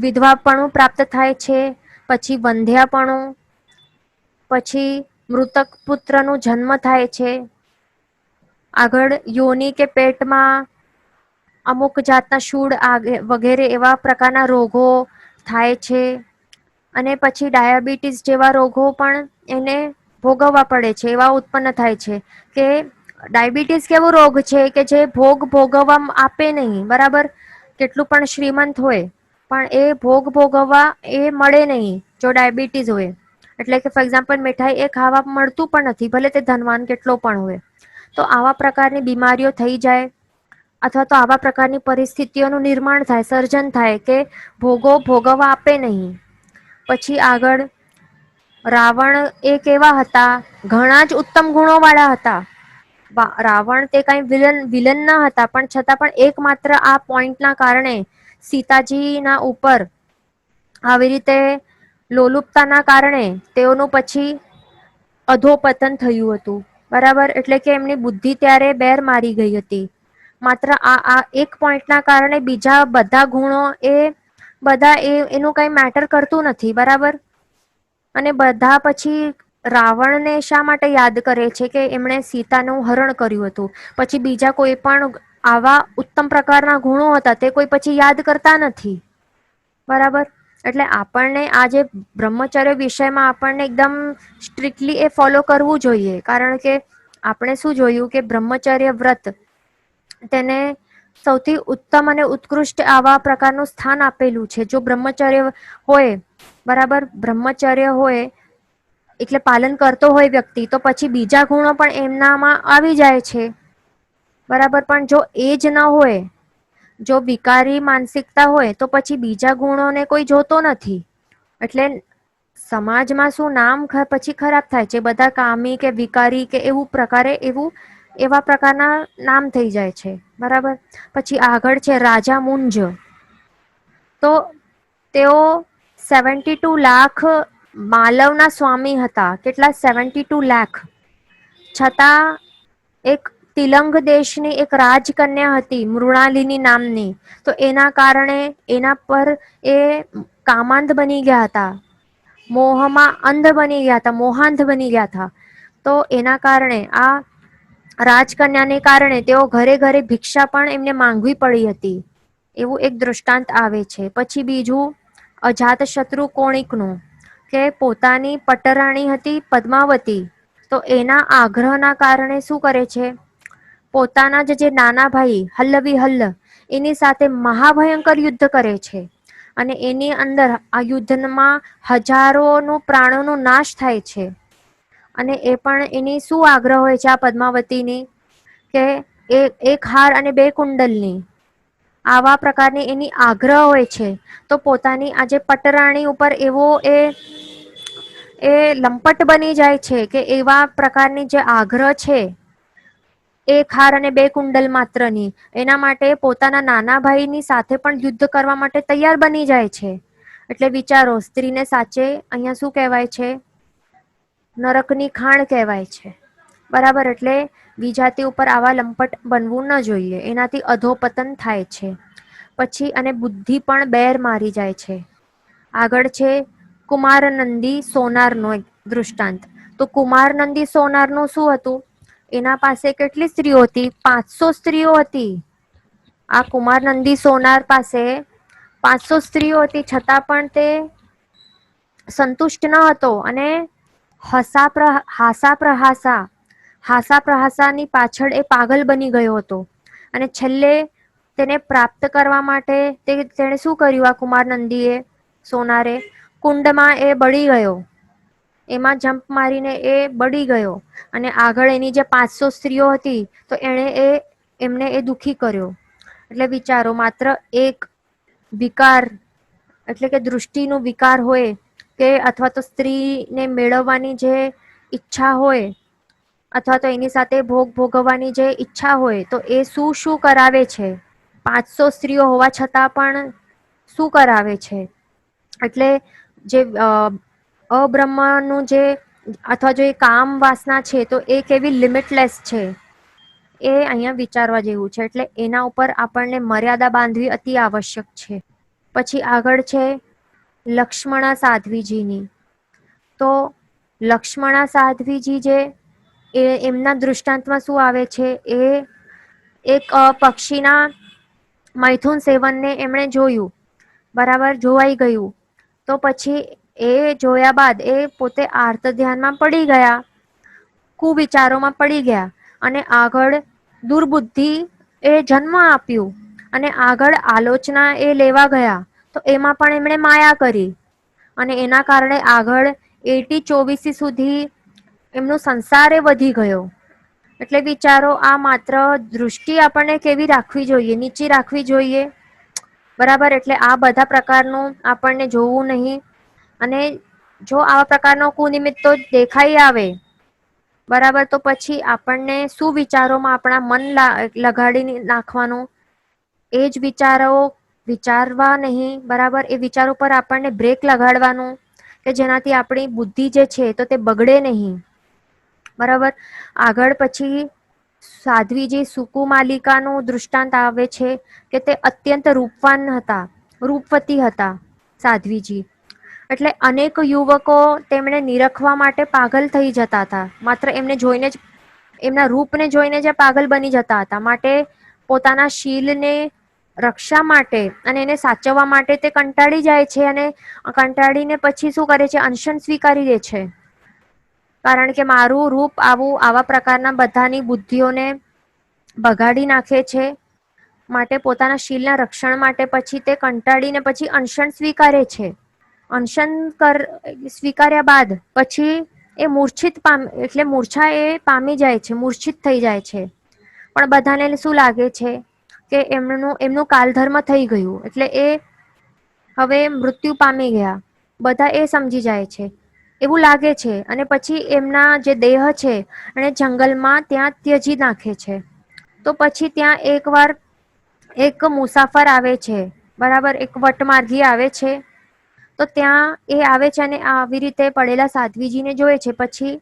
વિધવાપણું પ્રાપ્ત થાય છે. પછી વંધ્યાપણું, પછી મૃતક પુત્રનું જન્મ થાય છે. આગળ યોની કે પેટમાં અમુક જાતના શૂળ વગેરે એવા પ્રકારના રોગો થાય છે. અને પછી ડાયાબિટીસ જેવા રોગો પણ એને ભોગવવા પડે છે, એવા ઉત્પન્ન થાય છે કે ડાયાબિટીસ કેવો રોગ છે કે જે ભોગવવા આપે નહીં, બરાબર. કેટલું પણ શ્રીમંત હોય પણ એ ભોગવવા એ મળે નહીં જો ડાયાબિટીસ હોય. એટલે કે ફોર એક્ઝામ્પલ મીઠાઈ એ ખાવા મળતું પણ નથી, ભલે તે ધનવાન કેટલો પણ હોય. તો આવા પ્રકારની બીમારીઓ થઈ જાય અથવા તો આવા પ્રકારની પરિસ્થિતિઓનું નિર્માણ થાય, સર્જન થાય કે ભોગવવા આપે નહીં. પછી આગળ રાવણ એ કેવા હતા, ઘણા જ ઉત્તમ ગુણો વાળા હતા. રાવણ તે કઈ વિલન ના હતા, પણ છતાં પણ એક માત્ર આ પોઈન્ટ ના કારણે સીતાજી ના ઉપર આવી રીતે લોલુપતા ના કારણે તેઓનું પછી અધોપતન થયું હતું, બરાબર. એટલે કે એમની બુદ્ધિ ત્યારે બેર મારી ગઈ હતી. માત્ર આ એક પોઈન્ટ ના કારણે બીજા બધા ગુણો એ બધા એનું કઈ મેટર કરતું નથી, બરાબર. અને બધા પછી રાવણને શા માટે યાદ કરે છે કે એમણે સીતાનું હરણ કર્યું હતું, પછી બીજા કોઈ પણ આવા ઉત્તમ પ્રકારના ગુણો હતા તે કોઈ પછી યાદ કરતા નથી, બરાબર. એટલે આપણને આ જે બ્રહ્મચર્ય વિષયમાં આપણને એકદમ સ્ટ્રિક્ટલી એ ફોલો કરવું જોઈએ, કારણ કે આપણે શું જોયું કે બ્રહ્મચર્ય વ્રત તેને સૌથી ઉત્તમ અને ઉત્કૃષ્ટ આવા પ્રકારનું સ્થાન આપેલું છે. જો બ્રહ્મચર્ય હોય, બરાબર, બ્રહ્મચર્ય હોય એટલે પાલન કરતો હોય વ્યક્તિ, તો પછી બીજા ગુણો પણ એમનામાં આવી જાય છે, બરાબર. પણ જો એ જ ના હોય, જો વિકારી માનસિકતા હોય, તો પછી બીજા ગુણોને કોઈ જોતો નથી. એટલે સમાજમાં શું નામ પછી ખરાબ થાય છે, બધા કામી કે વિકારી કે એવું પ્રકારે એવા પ્રકારના નામ થઈ જાય છે, બરાબર. પછી આગળ છે રાજા મુંજ. તો તેઓ 72 લાખ માલવના સ્વામી હતા. કેટલા? 72 લાખ. છતાં એક તિલંગ દેશની એક રાજકન્યા હતી મૃણાલિની નામની. તો એના કારણે એના પર એ કામાંધ બની ગયા હતા, મોહમાં અંધ બની ગયા હતા, મોહાંધ બની ગયા હતા. તો એના કારણે આ રાજકન્યાને કારણે તેઓ ઘરે ઘરે ભિક્ષા પણ એમને માંગવી પડી હતી, એવું એક દૃષ્ટાંત આવે છે. પછી બીજું અજાત શત્રુ કોણિકનું, કે પોતાની પટરાણી હતી પદ્માવતી, તો એના આગ્રહના કારણે શું કરે છે, પોતાના જે નાના ભાઈ હલ્લવી હલ્લ એની સાથે મહાભયંકર યુદ્ધ કરે છે. અને એની અંદર આ યુદ્ધમાં હજારોનું પ્રાણોનો નાશ થાય છે. અને એ પણ એની શું આગ્રહ હોય છે આ પદ્માવતીની, કે એક હાર અને 2 કુંડલની આવા પ્રકારની એની આગ્રહ હોય છે. તો પોતાની આજે પટરાણી ઉપર એવો એ લંપટ બની જાય છે કે એવા પ્રકારની જે આગ્રહ છે, એક હાર અને 2 કુંડલ માત્રની, એના માટે પોતાના નાના ભાઈની સાથે પણ યુદ્ધ કરવા માટે તૈયાર બની જાય છે. એટલે વિચારો, સ્ત્રીને સાચે અહીંયા શું કહેવાય છે, નરકની ખાણ કહેવાય છે, બરાબર. એટલે વિજાતિ ઉપર આવા લંપટ બનવું ન જોઈએ, એનાથી અધોપતન થાય છે. પછી અને બુદ્ધિ પણ બેર મારી જાય છે. આગળ છે કુમાર નંદી સોનાર નો એક દૃષ્ટાંત. તો કુમાર નંદી સોનાર નું શું હતું, એના પાસે કેટલી સ્ત્રીઓ હતી? 500 સ્ત્રીઓ હતી. આ કુમાર નંદી સોનાર પાસે 500 સ્ત્રીઓ હતી, છતાં પણ તે સંતુષ્ટ ન હતો અને હાસા પ્રહાસાની પાછળ એ પાગલ બની ગયો હતો. અને છેલ્લે તેને પ્રાપ્ત કરવા માટે તેણે શું કર્યું, આ કુમાર નંદીએ સોનારે કુંડમાં એ બળી ગયો, એમાં જમ્પ મારીને એ બળી ગયો. અને આગળ એની જે 500 સ્ત્રીઓ હતી, તો એમને એ દુખી કર્યો. એટલે વિચારો, માત્ર એક વિકાર એટલે કે દૃષ્ટિનું વિકાર હોય કે અથવા તો સ્ત્રીને મેળવવાની જે ઈચ્છા હોય અથવા તો એની સાથે ભોગવવાની જે ઈચ્છા હોય, તો એ શું શું કરાવે છે. 500 સ્ત્રીઓ હોવા છતાં પણ શું કરાવે છે. એટલે જે અબ્રહ્મનું જે અથવા જો એ કામ વાસના છે, તો એ કેવી લિમિટલેસ છે, એ અહીંયા વિચારવા જેવું છે. એટલે એના ઉપર આપણને મર્યાદા બાંધવી અતિ આવશ્યક છે. પછી આગળ છે લક્ષ્મણા સાધ્વીજીની. તો લક્ષ્મણા સાધ્વીજી જે એમના દૃષ્ટાંતમાં શું આવે છે, એ એક પક્ષીના મૈથુન સેવનને એમણે જોયું, બરાબર, જોવાઈ ગયું. તો પછી એ જોયા બાદ એ પોતે આર્ત ધ્યાનમાં પડી ગયા. કુવિચારોમાં પડી ગયા અને આગળ દુર્બુદ્ધિ એ જન્મ આપ્યું અને આગળ આલોચના એ લેવા ગયા તો એમાં પણ એમણે માયા કરી અને એના કારણે આગળ 80-84 સુધી એમનો સંસાર એ વધી ગયો. એટલે વિચારો, આ માત્ર દૃષ્ટિ આપણને કેવી રાખવી જોઈએ, નીચી રાખવી જોઈએ. બરાબર. એટલે આ બધા પ્રકારનું આપણને જોવું નહીં. અને જો આવા પ્રકારનો કુનિમિત્તો દેખાઈ આવે, બરાબર, તો પછી આપણને શું વિચારોમાં આપણા મન લગાડી નાખવાનું, એ જ વિચારો વિચારવા નહીં. બરાબર. એ વિચારો પર આપણને બ્રેક લગાડવાનું કે જેનાથી આપણી બુદ્ધિ જે છે તો તે બગડે નહીં. બરાબર. આગળ પછી સાધ્વીજી સુકુમાલિકાનું દૃષ્ટાંત આવે છે કે તે અત્યંત રૂપવાન હતા, રૂપવતી હતા સાધ્વીજી. એટલે અનેક યુવકો તેમણે નિરખવા માટે પાગલ થઈ જતા હતા. માત્ર એમને જોઈને જ, એમના રૂપને જોઈને જ પાગલ બની જતા હતા. માટે પોતાના શીલને રક્ષા માટે અને એને સાચવવા માટે તે કંટાળી જાય છે અને કંટાળીને પછી શું કરે છે, અનશન સ્વીકારી દે છે. કારણ કે મારું રૂપ આવા પ્રકારના બધાની બુદ્ધિઓને બગાડી નાખે છે. માટે પોતાના શીલના રક્ષણ માટે પછી તે કંટાળીને પછી અનશન સ્વીકારે છે. અનશન સ્વીકાર્યા બાદ પછી એ મૂર્છિત એટલે મૂર્છા એ પામી જાય છે, મૂર્છિત થઈ જાય છે. પણ બધાને શું લાગે છે કે એમનું કાલધર્મ થઈ ગયું, એટલે એ હવે મૃત્યુ પામી ગયા. બધા એ સમજી જાય છે, એવું લાગે છે. અને પછી એમના જે દેહ છે અને જંગલમાં ત્યાં ત્યજી નાખે છે. તો પછી ત્યાં એક મુસાફર આવે છે. બરાબર. એક વટમાર્ગી આવે છે. તો ત્યાં એ આવે છે અને આવી રીતે પડેલા સાધ્વીજીને જોવે છે. પછી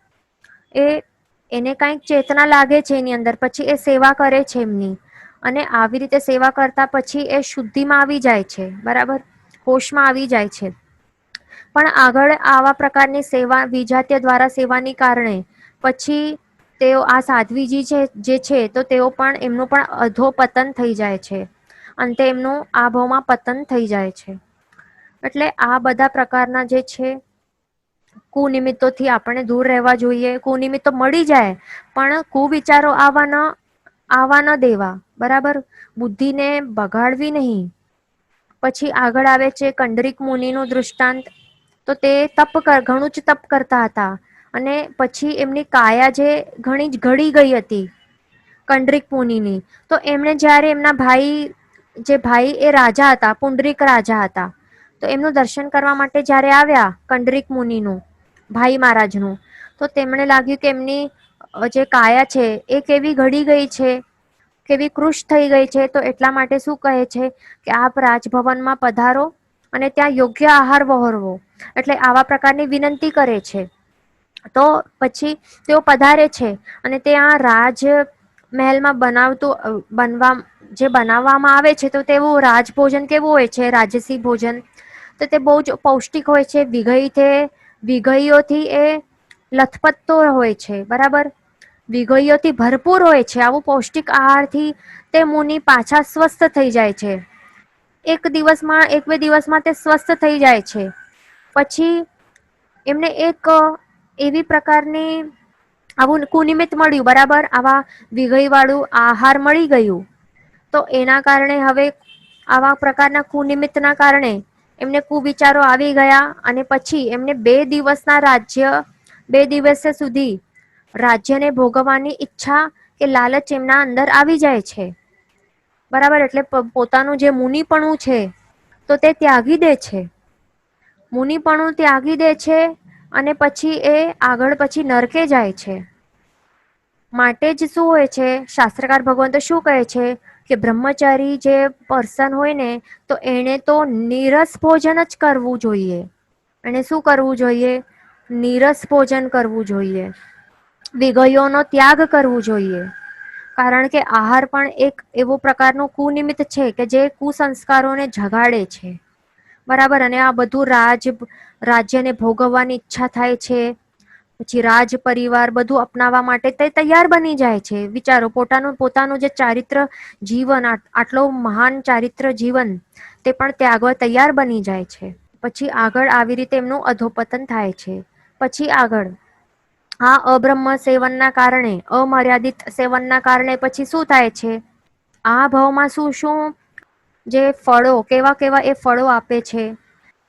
એને કંઈક ચેતના લાગે છે એની અંદર. પછી એ સેવા કરે છે એમની. અને આવી રીતે સેવા કરતા પછી એ શુદ્ધિમાં આવી જાય છે. બરાબર. હોશમાં આવી જાય છે. પણ આગળ આવા પ્રકારની સેવા, વિજાત્ય દ્વારા સેવાની કારણે પછી તેઓ, આ સાધ્વીજી જે છે તો તેઓ પણ, એમનું પણ અધોપતન થઈ જાય છે. અંતે એમનું આ ભાવમાં પતન થઈ જાય છે. એટલે આ બધા પ્રકારના જે છે કુનિમિત્તોથી આપણે દૂર રહેવા જોઈએ. કુનિમિત્તો મળી જાય પણ કુવિચારો આવવા ન દેવા. બરાબર. બુદ્ધિને બગાડવી નહીં. પછી આગળ આવે છે કંડરીક મુનિનું દૃષ્ટાંત. તો તે ઘણું જ તપ કરતા હતા અને પછી એમની કાયા જે ઘણી જ ઘડી ગઈ હતી કંડરીક મુનિની. તો એમણે જ્યારે એમના ભાઈ એ રાજા હતા, પુંડરીક રાજા હતા, તો એમનું દર્શન કરવા માટે જયારે આવ્યા કંડરીક મુનિનું, ભાઈ મહારાજનું, તો તેમણે લાગ્યું કે એમની જે કાયા છે એ કેવી ઘડી ગઈ છે, કેવી કૃશ થઈ ગઈ છે. તો એટલા માટે શું કહે છે કે આપ રાજભવનમાં પધારો અને ત્યાં યોગ્ય આહાર વહોરવો. એટલે આવા પ્રકારની વિનંતી કરે છે. તો પછી તેઓ પધારે છે અને ત્યાં મહેલમાં બનાવવામાં આવે છે તો તેવું રાજભોજન કેવું હોય છે, રાજસી ભોજન, તો તે બહુ જ પૌષ્ટિક હોય છે. વિગઈઓથી એ લથપથતો હોય છે. બરાબર. વિગઈઓથી ભરપૂર હોય છે. આવું પૌષ્ટિક આહારથી તે મુનિ પાછા સ્વસ્થ થઈ જાય છે. એક બે દિવસમાં તે સ્વસ્થ થઈ જાય છે. પછી એમને એક એવી પ્રકારની આવું કુનિમિત મળ્યું. બરાબર. આવા વિગઈ વાળું આહાર મળી ગયું. તો એના કારણે હવે આવા પ્રકારના કુનિમિત્તના કારણે એમને કુવિચારો આવી ગયા અને પછી એમને 2 દિવસ સુધી રાજ્યને ભોગવવાની ઈચ્છા કે લાલચ એમના અંદર આવી જાય છે. બરાબર. એટલે પોતાનું જે મુનિપણું છે તો તે ત્યાગી દે છે. મુનિપણું ત્યાગી દે છે અને પછી એ આગળ પછી નરકે જાય છે. માટે જ શું હોય છે, શાસ્ત્રકાર ભગવાન તો શું કહે છે કે બ્રહ્મચારી જે પર્સન હોય ને, તો એને તો નીરસ ભોજન જ કરવું જોઈએ. એને શું કરવું જોઈએ? નીરસ ભોજન કરવું જોઈએ. વિગયોનો ત્યાગ કરવું જોઈએ. કારણ કે આહાર પણ એક એવો પ્રકારનું કુનિમિત્ત છે કે જે કુસંસ્કારોને જગાડે છે. બરાબર. અને આ બધું રાજ્યને ભોગવવાની ઈચ્છા થાય છે. પછી રાજ પરિવાર બધું અપનાવવા માટે તે તૈયાર બની જાય છે. વિચારો, પોતાનું જે ચારિત્ર જીવન, આટલો મહાન ચારિત્ર જીવન, તે પણ ત્યાગવા તૈયાર બની જાય છે. પછી આગળ આવી રીતે એમનું અધોપતન થાય છે. પછી આગળ આ અબ્રહ્મ સેવનના કારણે, અમર્યાદિત સેવનના કારણે પછી શું થાય છે, આ ભાવમાં શું શું જે ફળો, કેવા કેવા એ ફળો આપે છે,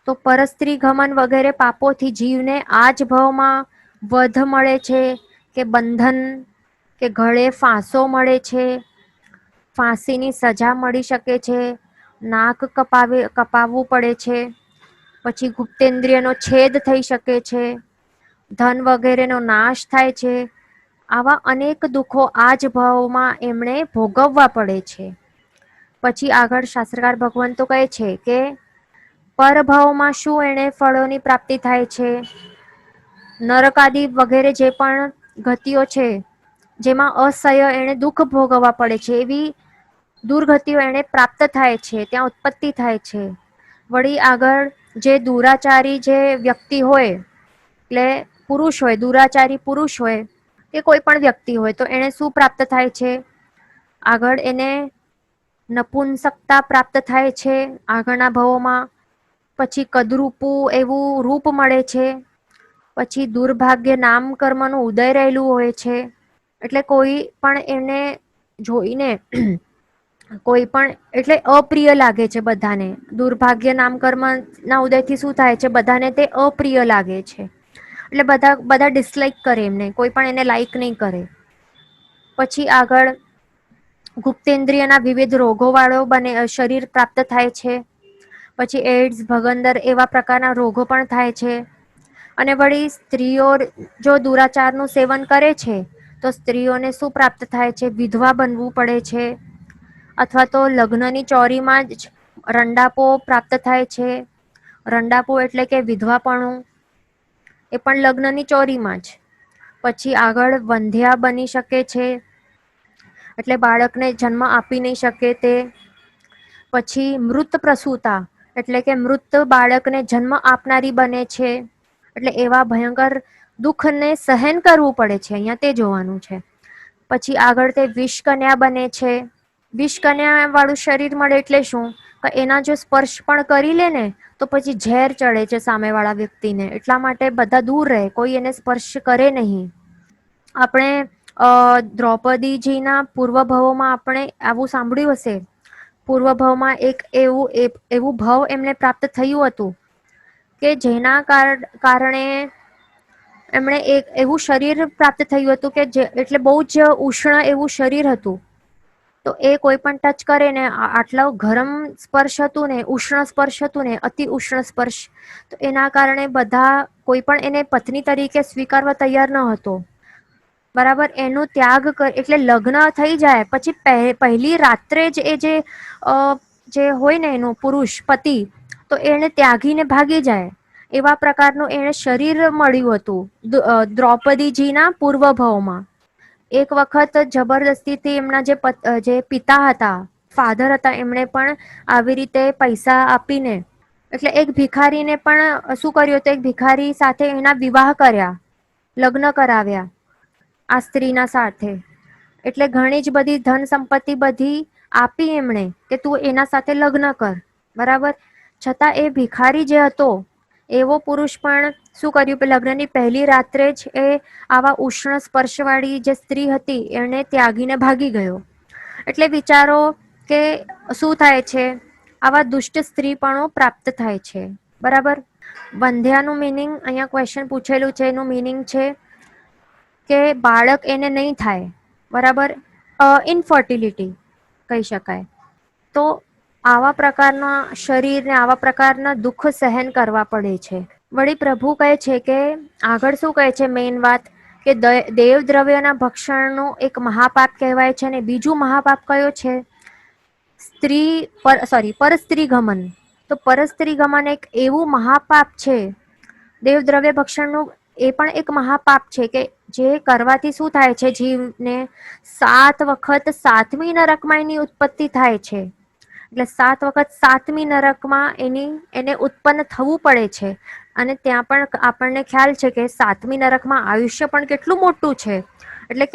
તો પરસ્ત્રી ગમન વગેરે પાપોથી જીવને આ જ ભાવમાં વધ મળે છે, કે બંધન, કે ગળે ફાંસો મળે છે, ફાંસીની સજા મળી શકે છે, નાક કપાવવું પડે છે, પછી ગુપ્તેન્દ્રિયનો છેદ થઈ શકે છે, ધન વગેરેનો નાશ થાય છે. આવા અનેક દુઃખો આ જ ભાવમાં એમણે ભોગવવા પડે છે. પછી આગળ શાસ્ત્રકાર ભગવંતો કહે છે કે પરભાવમાં શું એને ફળોની પ્રાપ્તિ થાય છે, નરકાદી વગેરે જે પણ ગતિઓ છે જેમાં અસહ્ય એને દુઃખ ભોગવવા પડે છે, એવી દુર્ગતિઓ એને પ્રાપ્ત થાય છે, ત્યાં ઉત્પત્તિ થાય છે. વળી આગળ જે દુરાચારી જે વ્યક્તિ હોય, એટલે પુરુષ હોય, દુરાચારી પુરુષ હોય કે કોઈ પણ વ્યક્તિ હોય, તો એને શું પ્રાપ્ત થાય છે, આગળ એને નપુંસકતા પ્રાપ્ત થાય છે આગળના ભાવોમાં. પછી કદરૂપું એવું રૂપ મળે છે. પછી દુર્ભાગ્ય નામ કર્મનું ઉદય રહેલું હોય છે. એટલે કોઈ પણ એને જોઈને કોઈ પણ એટલે અપ્રિય લાગે છે બધાને. દુર્ભાગ્ય નામ કર્મ ના ઉદય થી શું થાય છે, બધાને તે અપ્રિય લાગે છે. એટલે બધા ડિસલાઈક કરે એમને, કોઈ પણ એને લાઈક નહીં કરે. પછી આગળ ગુપ્તેન્દ્રિયના વિવિધ રોગો વાળો શરીર પ્રાપ્ત થાય છે. પછી એડ્સ, ભગંદર એવા પ્રકારના રોગો પણ થાય છે. અને વળી સ્ત્રીઓ જો દુરાચારનું સેવન કરે છે, તો સ્ત્રીઓને શું પ્રાપ્ત થાય છે, વિધવા બનવું પડે છે. અથવા તો લગ્નની ચોરીમાં જ રંડાપો પ્રાપ્ત થાય છે. રંડાપો એટલે કે વિધવાપણું, એ પણ લગ્નની ચોરીમાં જ. પછી આગળ વંધ્યા બની શકે છે, એટલે બાળકને જન્મ આપી નહી શકે તે. પછી મૃત પ્રસૂતા એટલે કે મૃત બાળકને જન્મ આપનારી બને છે. એટલે એવા ભયંકર દુઃખને સહન કરવું પડે છે, અહિયાં તે જોવાનું છે. પછી આગળ તે વિષ કન્યા બને છે. વિષ કન્યા વાળું શરીર મળે એટલે શું, એના જો સ્પર્શ પણ કરી લે ને તો પછી ઝેર ચડે છે સામે વાળા વ્યક્તિને, એટલા માટે બધા દૂર રહે, કોઈ એને સ્પર્શ કરે નહીં. આપણે દ્રૌપદીજી ના પૂર્વ ભાવોમાં આપણે આવું સાંભળ્યું હશે. પૂર્વભાવમાં એક એવું ભાવ એમને પ્રાપ્ત થયું હતું કે જેના કારણે એમણે એક એવું શરીર પ્રાપ્ત થયું હતું કે એટલે બહુ જ ઉષ્ણ એવું શરીર હતું. તો એ કોઈ પણ ટચ કરે ને, આટલો ગરમ સ્પર્શ હતું ને, ઉષ્ણ સ્પર્શ હતું ને, અતિ ઉષ્ણ સ્પર્શ, તો એના કારણે બધા કોઈ પણ એને પત્ની તરીકે સ્વીકારવા તૈયાર ન હતો. બરાબર, એનું ત્યાગ એટલે લગ્ન થઈ જાય પછી પહેલી રાત્રે જ એ જે હોય ને એનો પુરુષ પતિ, તો એને ત્યાગીને ભાગી જાય. એવા પ્રકારનું એને શરીર મળ્યું હતું દ્રૌપદીજીના પૂર્વ ભાવમાં. એક વખત જબરદસ્તીથી એમના જે પિતા હતા, ફાધર હતા, એમણે પણ આવી રીતે પૈસા આપીને, એટલે એક ભિખારીને પણ શું કર્યું હતું, એક ભિખારી સાથે એના વિવાહ કર્યા, લગ્ન કરાવ્યા આ સ્ત્રીના સાથે. એટલે ઘણી જ બધી ધન સંપત્તિ બધી આપી એમણે, કે તું એના સાથે લગ્ન કર. બરાબર, છતાં એ ભિખારી જે હતો એવો પુરુષ પણ શું કર્યું, લગ્નની પહેલી રાત્રે જ એ આવા ઉષ્ણ સ્પર્શ વાળી જે સ્ત્રી હતી એને ત્યાગીને ભાગી ગયો. એટલે વિચારો કે શું થાય છે, આવા દુષ્ટ સ્ત્રીપણો પ્રાપ્ત થાય છે. બરાબર. બંધ્યાનું મિનિંગ અહીંયા ક્વેશ્ચન પૂછેલું છે, એનું મિનિંગ છે કે બાળક એને નહીં થાય. બરાબર, ઇનફર્ટિલિટી કહી શકાય. તો આવા પ્રકારના શરીરને આવા પ્રકારના દુઃખ સહન કરવા પડે છે. વળી પ્રભુ કહે છે કે આગળ શું કહે છે, મેઇન વાત કે દેવ દ્રવ્યના ભક્ષણનું એક મહાપાપ કહેવાય છે, અને બીજું મહાપાપ કયો છે, પરસ્ત્રી ગમન. તો પરસ્ત્રી ગમન એક એવું મહાપાપ છે, દેવદ્રવ્ય ભક્ષણનું એ પણ એક મહાપાપ છે, કે જે કરવાથી શું થાય છે, જીવને 7 વખત 7મી નરકમાં એની ઉત્પત્તિ થાય છે. એટલે 7 વખત 7મી નરકમાં એને ઉત્પન્ન થવું પડે છે. અને ત્યાં પણ આપણને ખ્યાલ છે કે 7મી નરકમાં આયુષ્ય પણ કેટલું મોટું છે. એટલે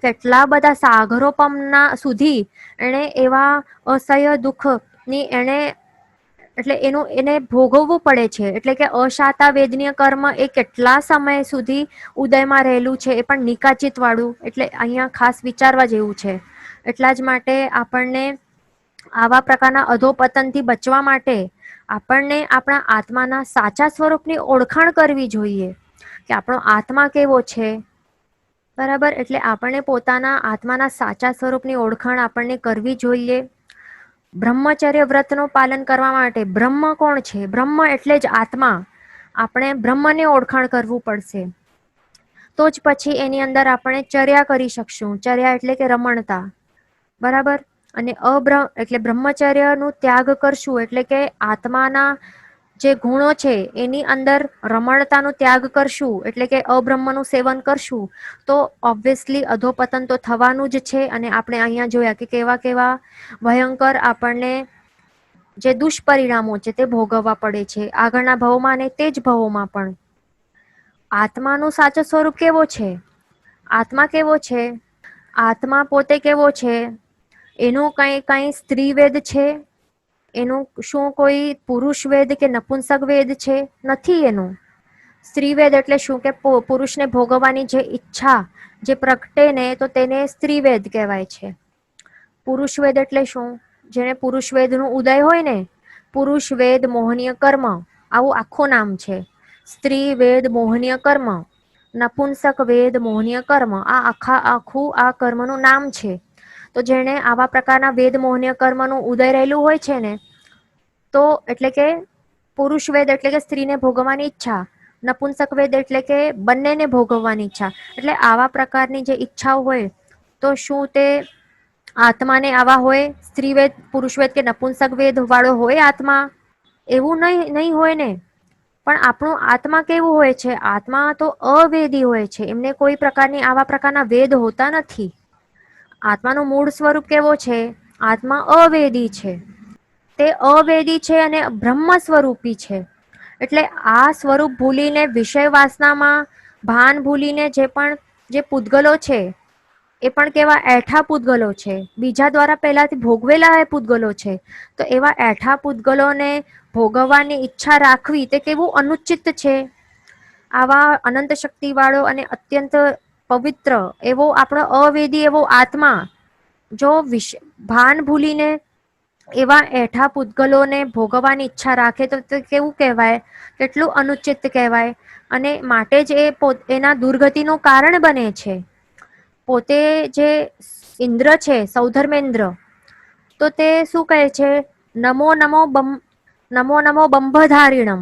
કેટલા બધા સાગરોપમના સુધી એને એવા અસહ્ય દુઃખ ની એને એટલે એને ભોગવવું પડે છે. એટલે કે અશાતા વેદનીય કર્મ એ કેટલા સમય સુધી ઉદયમાં રહેલું છે, એ પણ નિકાચિત વાળું. એટલે અહીંયા ખાસ વિચારવા જેવું છે. એટલા જ માટે આપણને આવા પ્રકારના અધોપતનથી બચવા માટે આપણને આપણા આત્માના સાચા સ્વરૂપની ઓળખાણ કરવી જોઈએ કે આપણો આત્મા કેવો છે. બરાબર. એટલે આપણને પોતાના આત્માના સાચા સ્વરૂપની ઓળખાણ આપણને કરવી જોઈએ. બ્રહ્મચર્ય વ્રતનું પાલન કરવા માટે બ્રહ્મ કોણ છે? બ્રહ્મ એટલે જ આત્મા. આપણે બ્રહ્મને ઓળખાણ કરવું પડશે. તો જ પછી એની અંદર આપણે ચર્યા કરી શકશું. ચર્યા એટલે કે રમણતા. બરાબર. અને એટલે બ્રહ્મચર્યનું ત્યાગ કરશું એટલે કે આત્માના જે ગુણો છે એની અંદર રમણતાનો ત્યાગ કરશું એટલે કે અબ્રહ્મનું સેવન કરશું તો ઓબ્વિયસલી અધોપતન તો થવાનું જ છે. અને આપણે અહીંયા જોયા કે કેવા કેવા ભયંકર આપણને જે દુષ્પરિણામો છે તે ભોગવવા પડે છે આગળના ભાવમાં અને તે જ ભાવોમાં પણ. આત્માનું સાચું સ્વરૂપ કેવો છે? આત્મા કેવો છે? આત્મા પોતે કેવો છે? એનું કઈ સ્ત્રી વેદ છે? એનું શું કોઈ પુરુષ વેદ કે નપુંસક વેદ છે? નથી. એનું સ્ત્રી વેદ એટલે શું કે પુરુષને ભોગવવાની જે ઈચ્છા જે પ્રગટે ને તો તેને સ્ત્રી વેદ કહેવાય છે. પુરુષ વેદ એટલે શું? જેને પુરુષ વેદ નું ઉદય હોય ને, પુરુષ વેદ મોહનીય કર્મ આવું આખું નામ છે. સ્ત્રી વેદ મોહનીય કર્મ, નપુંસક વેદ મોહનીય કર્મ, આ આખું આ કર્મનું નામ છે. તો જેને આવા પ્રકારના વેદ મોહનીય કર્મનું ઉદય રહેલું હોય છે ને, તો એટલે કે પુરુષ વેદ એટલે કે સ્ત્રીને ભોગવવાની ઈચ્છા, નપુંસક વેદ એટલે કે બંનેને ભોગવવાની ઈચ્છા. એટલે આવા પ્રકારની જે ઈચ્છાઓ હોય તો શું તે આત્માને આવા હોય? સ્ત્રી વેદ, પુરુષ વેદ કે નપુંસક વેદ વાળો હોય આત્મા? એવું નહીં હોય ને. પણ આપણું આત્મા કેવું હોય છે? આત્મા તો અવેદી હોય છે. એમને કોઈ પ્રકારની આવા પ્રકારના વેદ હોતા નથી. આત્માનું મૂળ સ્વરૂપ કેવો છે? આત્મા અવેદી છે. તે અવેદી છે અને બ્રહ્મ સ્વરૂપી છે. એટલે આ સ્વરૂપ ભૂલીને વિષય વાસનામાં ભાન ભૂલીને જે પૂતગલો છે એ પણ કેવા એઠા પૂતગલો છે. બીજા દ્વારા પહેલાથી ભોગવેલા એ પૂતગલો છે. તો એવા એઠા પૂતગલોને ભોગવવાની ઈચ્છા રાખવી તે કેવું અનુચિત છે. આવા અનંત શક્તિ વાળો અને અત્યંત પવિત્ર એવો આપણો અવેદી એવો આત્મા જો ભાન ભૂલીને એવા એઠા પૂતગલોને ભોગવવાની ઈચ્છા રાખે તો તે કેવું કહેવાય? કેટલું અનુચિત કહેવાય. અને માટે જ એના દુર્ગતિનું કારણ બને છે. પોતે જે ઇન્દ્ર છે, સૌધર્મેન્દ્ર, તો તે શું કહે છે? નમો નમો બંભધારિણમ.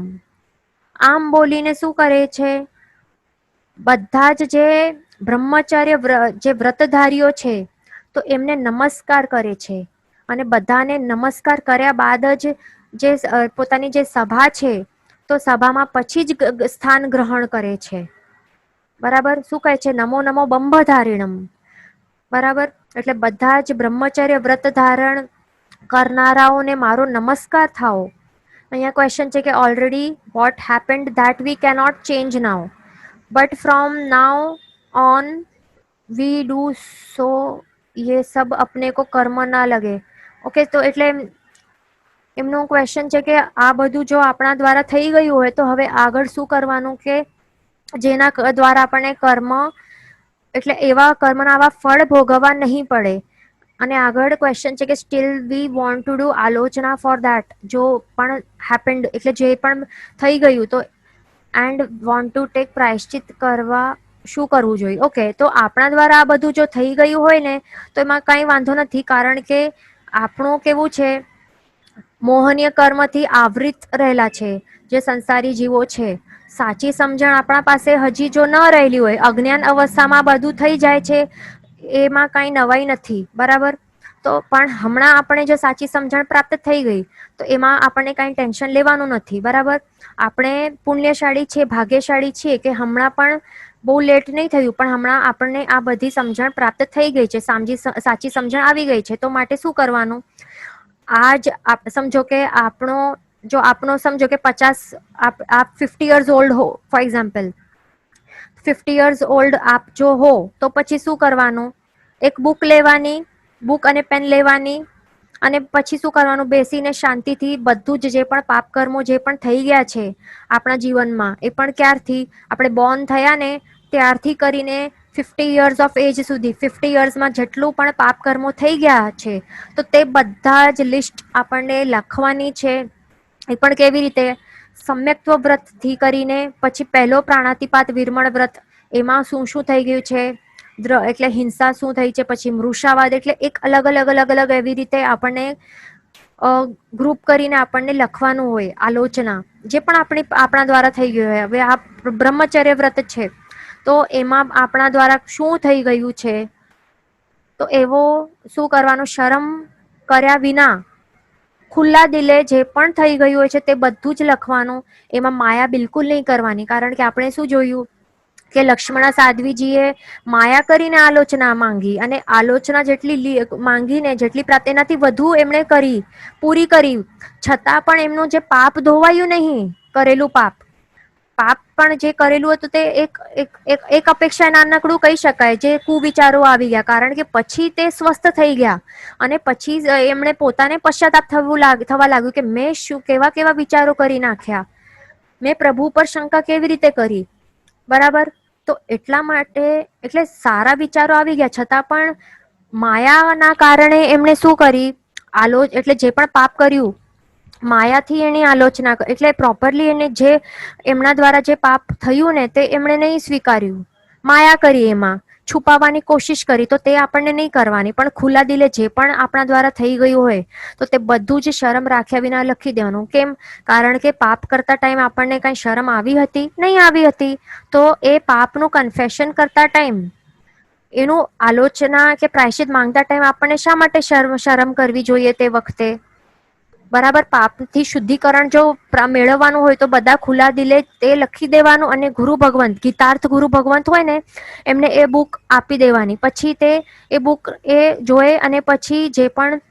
આમ બોલીને શું કરે છે? બધા જ જે બ્રહ્મચર્ય જે વ્રતધારીઓ છે તો એમને નમસ્કાર કરે છે. અને બધાને નમસ્કાર કર્યા બાદ જ જે પોતાની જે સભા છે તો સભામાં પછી જ સ્થાન ગ્રહણ કરે છે. બરાબર. શું કહે છે? નમો બંભધારિણમ. બરાબર. એટલે બધા જ બ્રહ્મચર્ય વ્રત ધારણ કરનારાઓને મારો નમસ્કાર થાઓ. અહીંયા ક્વેશ્ચન છે કે already what happened that we cannot change now, but from now on we do so ये सब अपने को कर्म ना लगे. ઓકે. તો એટલે એમનું ક્વેશ્ચન છે કે આ બધું જો આપણા દ્વારા થઈ ગયું હોય તો હવે આગળ શું કરવાનું? કે જેના દ્વારા આપણને કર્મ એટલે એવા કર્મના આવા ફળ ભોગવવા નહીં પડે. અને આગળ ક્વેશ્ચન છે કે still we want to do આલોચના ફોર ધેટ. જો પણ હેપન્ડ એટલે જે પણ થઈ ગયું તો એન્ડ વોન્ટ ટુ ટેક પ્રાયશ્ચિત કરવા શું કરવું જોઈએ? ઓકે. તો આપણા દ્વારા આ બધું જો થઈ ગયું હોય ને તો એમાં કઈ વાંધો નથી. કારણ કે આપણું કેવું છે? મોહનીય કર્મથી આવૃત રહેલા છે જે સંસારી જીવો છે. સાચી સમજણ આપણા પાસે હજી જો ન રહેલી હોય, અજ્ઞાન અવસ્થામાં બધું થઈ જાય છે, એમાં કઈ નવાઈ નથી. બરાબર. તો પણ હમણાં આપણે જો સાચી સમજણ પ્રાપ્ત થઈ ગઈ તો એમાં આપણને કઈ ટેન્શન લેવાનું નથી. બરાબર. આપણે પુણ્યશાળી છીએ, ભાગ્યશાળી છીએ કે હમણાં પણ બહુ લેટ નહીં થયું પણ હમણાં આપણને આ બધી સમજણ પ્રાપ્ત થઈ ગઈ છે, સાચી સમજણ આવી ગઈ છે. તો માટે શું કરવાનું? આજ સમજો કે આપનો સમજો કે 50 આપ 50 years ઓલ્ડ હો, ફોર એક્ઝામ્પલ 50 years ઓલ્ડ આપ જો હો તો પછી શું કરવાનું? એક બુક લેવાની, બુક અને પેન લેવાની અને પછી શું કરવાનું, બેસીને શાંતિથી બધું જ જે પણ પાપ કર્મો જે પણ થઈ ગયા છે આપણા જીવનમાં, એ પણ ક્યારથી આપણે બોર્ન થયા ને ત્યારથી કરીને 50 years ઓફ એજ સુધી, 50 yearsમાં જેટલું પણ પાપ કર્મો થઈ ગયા છે તો તે બધા જ લિસ્ટ આપણને લખવાની છે. એ પણ કેવી રીતે, સમ્યક્ત્વ વ્રતથી કરીને પછી પહેલો પ્રાણાતિપાત વિરમણ વ્રત, એમાં શું શું થઈ ગયું છે, એટલે હિંસા શું થઈ છે, પછી મૃષાવાદ, એટલે એક અલગ અલગ અલગ અલગ એવી રીતે આપણને ગ્રુપ કરીને આપણને લખવાનું હોય આલોચના, જે પણ આપણા દ્વારા થઈ ગયું હોય. હવે આ બ્રહ્મચર્ય વ્રત છે તો એમાં આપણા દ્વારા શું થઈ ગયું છે, તો એવો શું કરવાનું, શરમ કર્યા વિના ખુલ્લા દિલે જે પણ થઈ ગયું હોય છે તે બધું જ લખવાનું. એમાં માયા બિલકુલ નહીં કરવાની, કારણ કે આપણે શું જોયું કે લક્ષ્મણા સાધ્વીજીએ માયા કરીને આલોચના માંગી, અને આલોચના જેટલી માંગીને જેટલી પ્રાપ્ત એનાથી વધુ એમણે કરી, પૂરી કરી, છતાં પણ એમનું જે પાપ ધોવાયું નહીં, કરેલું પાપ પણ જે કરેલું હતું તે એક અપેક્ષા નાનકડું કહી શકાય, જે કુવિચારો આવી ગયા, કારણ કે પછી તે સ્વસ્થ થઈ ગયા અને પછી એમણે પોતાને પશ્ચાતાપ થવા લાગ્યું કે મેં શું કેવા કેવા વિચારો કરી નાખ્યા, મેં પ્રભુ પર શંકા કેવી રીતે કરી. બરાબર. તો એટલા માટે, એટલે સારા વિચારો આવી ગયા છતાં પણ માયાના કારણે એમણે શું કરી, એટલે જે પણ પાપ કર્યું માયાથી એની આલોચના, એટલે પ્રોપરલી એને જે એમના દ્વારા જે પાપ થયું ને તે એમણે નહીં સ્વીકાર્યું, માયા કરી, એમાં છુપાવવાની કોશિશ કરી. તો તે આપણને નહીં કરવાની, પણ ખુલ્લા દિલે જે પણ આપણા દ્વારા થઈ ગયું હોય તો તે બધું જ શરમ રાખ્યા વિના લખી દેવાનું. કેમ? કારણ કે પાપ કરતા ટાઈમ આપણને કઈ શરમ આવી હતી? નહીં આવી હતી. તો એ પાપનું કન્ફેશન કરતા ટાઈમ, એનું આલોચના કે પ્રાયશ્ચિત માંગતા ટાઈમ આપણને શા માટે શરમ કરવી જોઈએ તે વખતે? બરાબર. પાપથી શુદ્ધિકરણ જો મેળવવાનું હોય તો બધા ખુલ્લા દિલે તે લખી દેવાનું, અને ગુરુ ભગવંત, ગીતાર્થ ગુરુ ભગવંત હોય ને એમને એ બુક આપી દેવાની. પછી તે એ બુક એ જોએ અને પછી જે પણ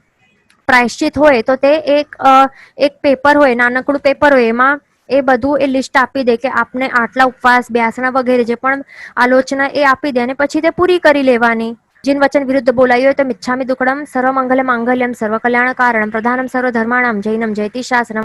પ્રાયશ્ચિત હોય તો તે એક પેપર હોય, નાનકડું પેપર હોય, એમાં એ બધું એ લિસ્ટ આપી દે કે આપને આટલા ઉપવાસ, બ્યાસના વગેરે જે પણ આલોચના એ આપી દે, અને પછી તે પૂરી કરી લેવાની. જીન વચન વિરુદ્ધ બોલાયું હોય તો મિચ્છામિ દુક્કડમ, સર્વ મંગલ માંગલ્યમ, સર્વ કલ્યાણ કારણમ, પ્રધાનમ સર્વ ધર્માણામ, જૈનમ જયતિ શાસનમ.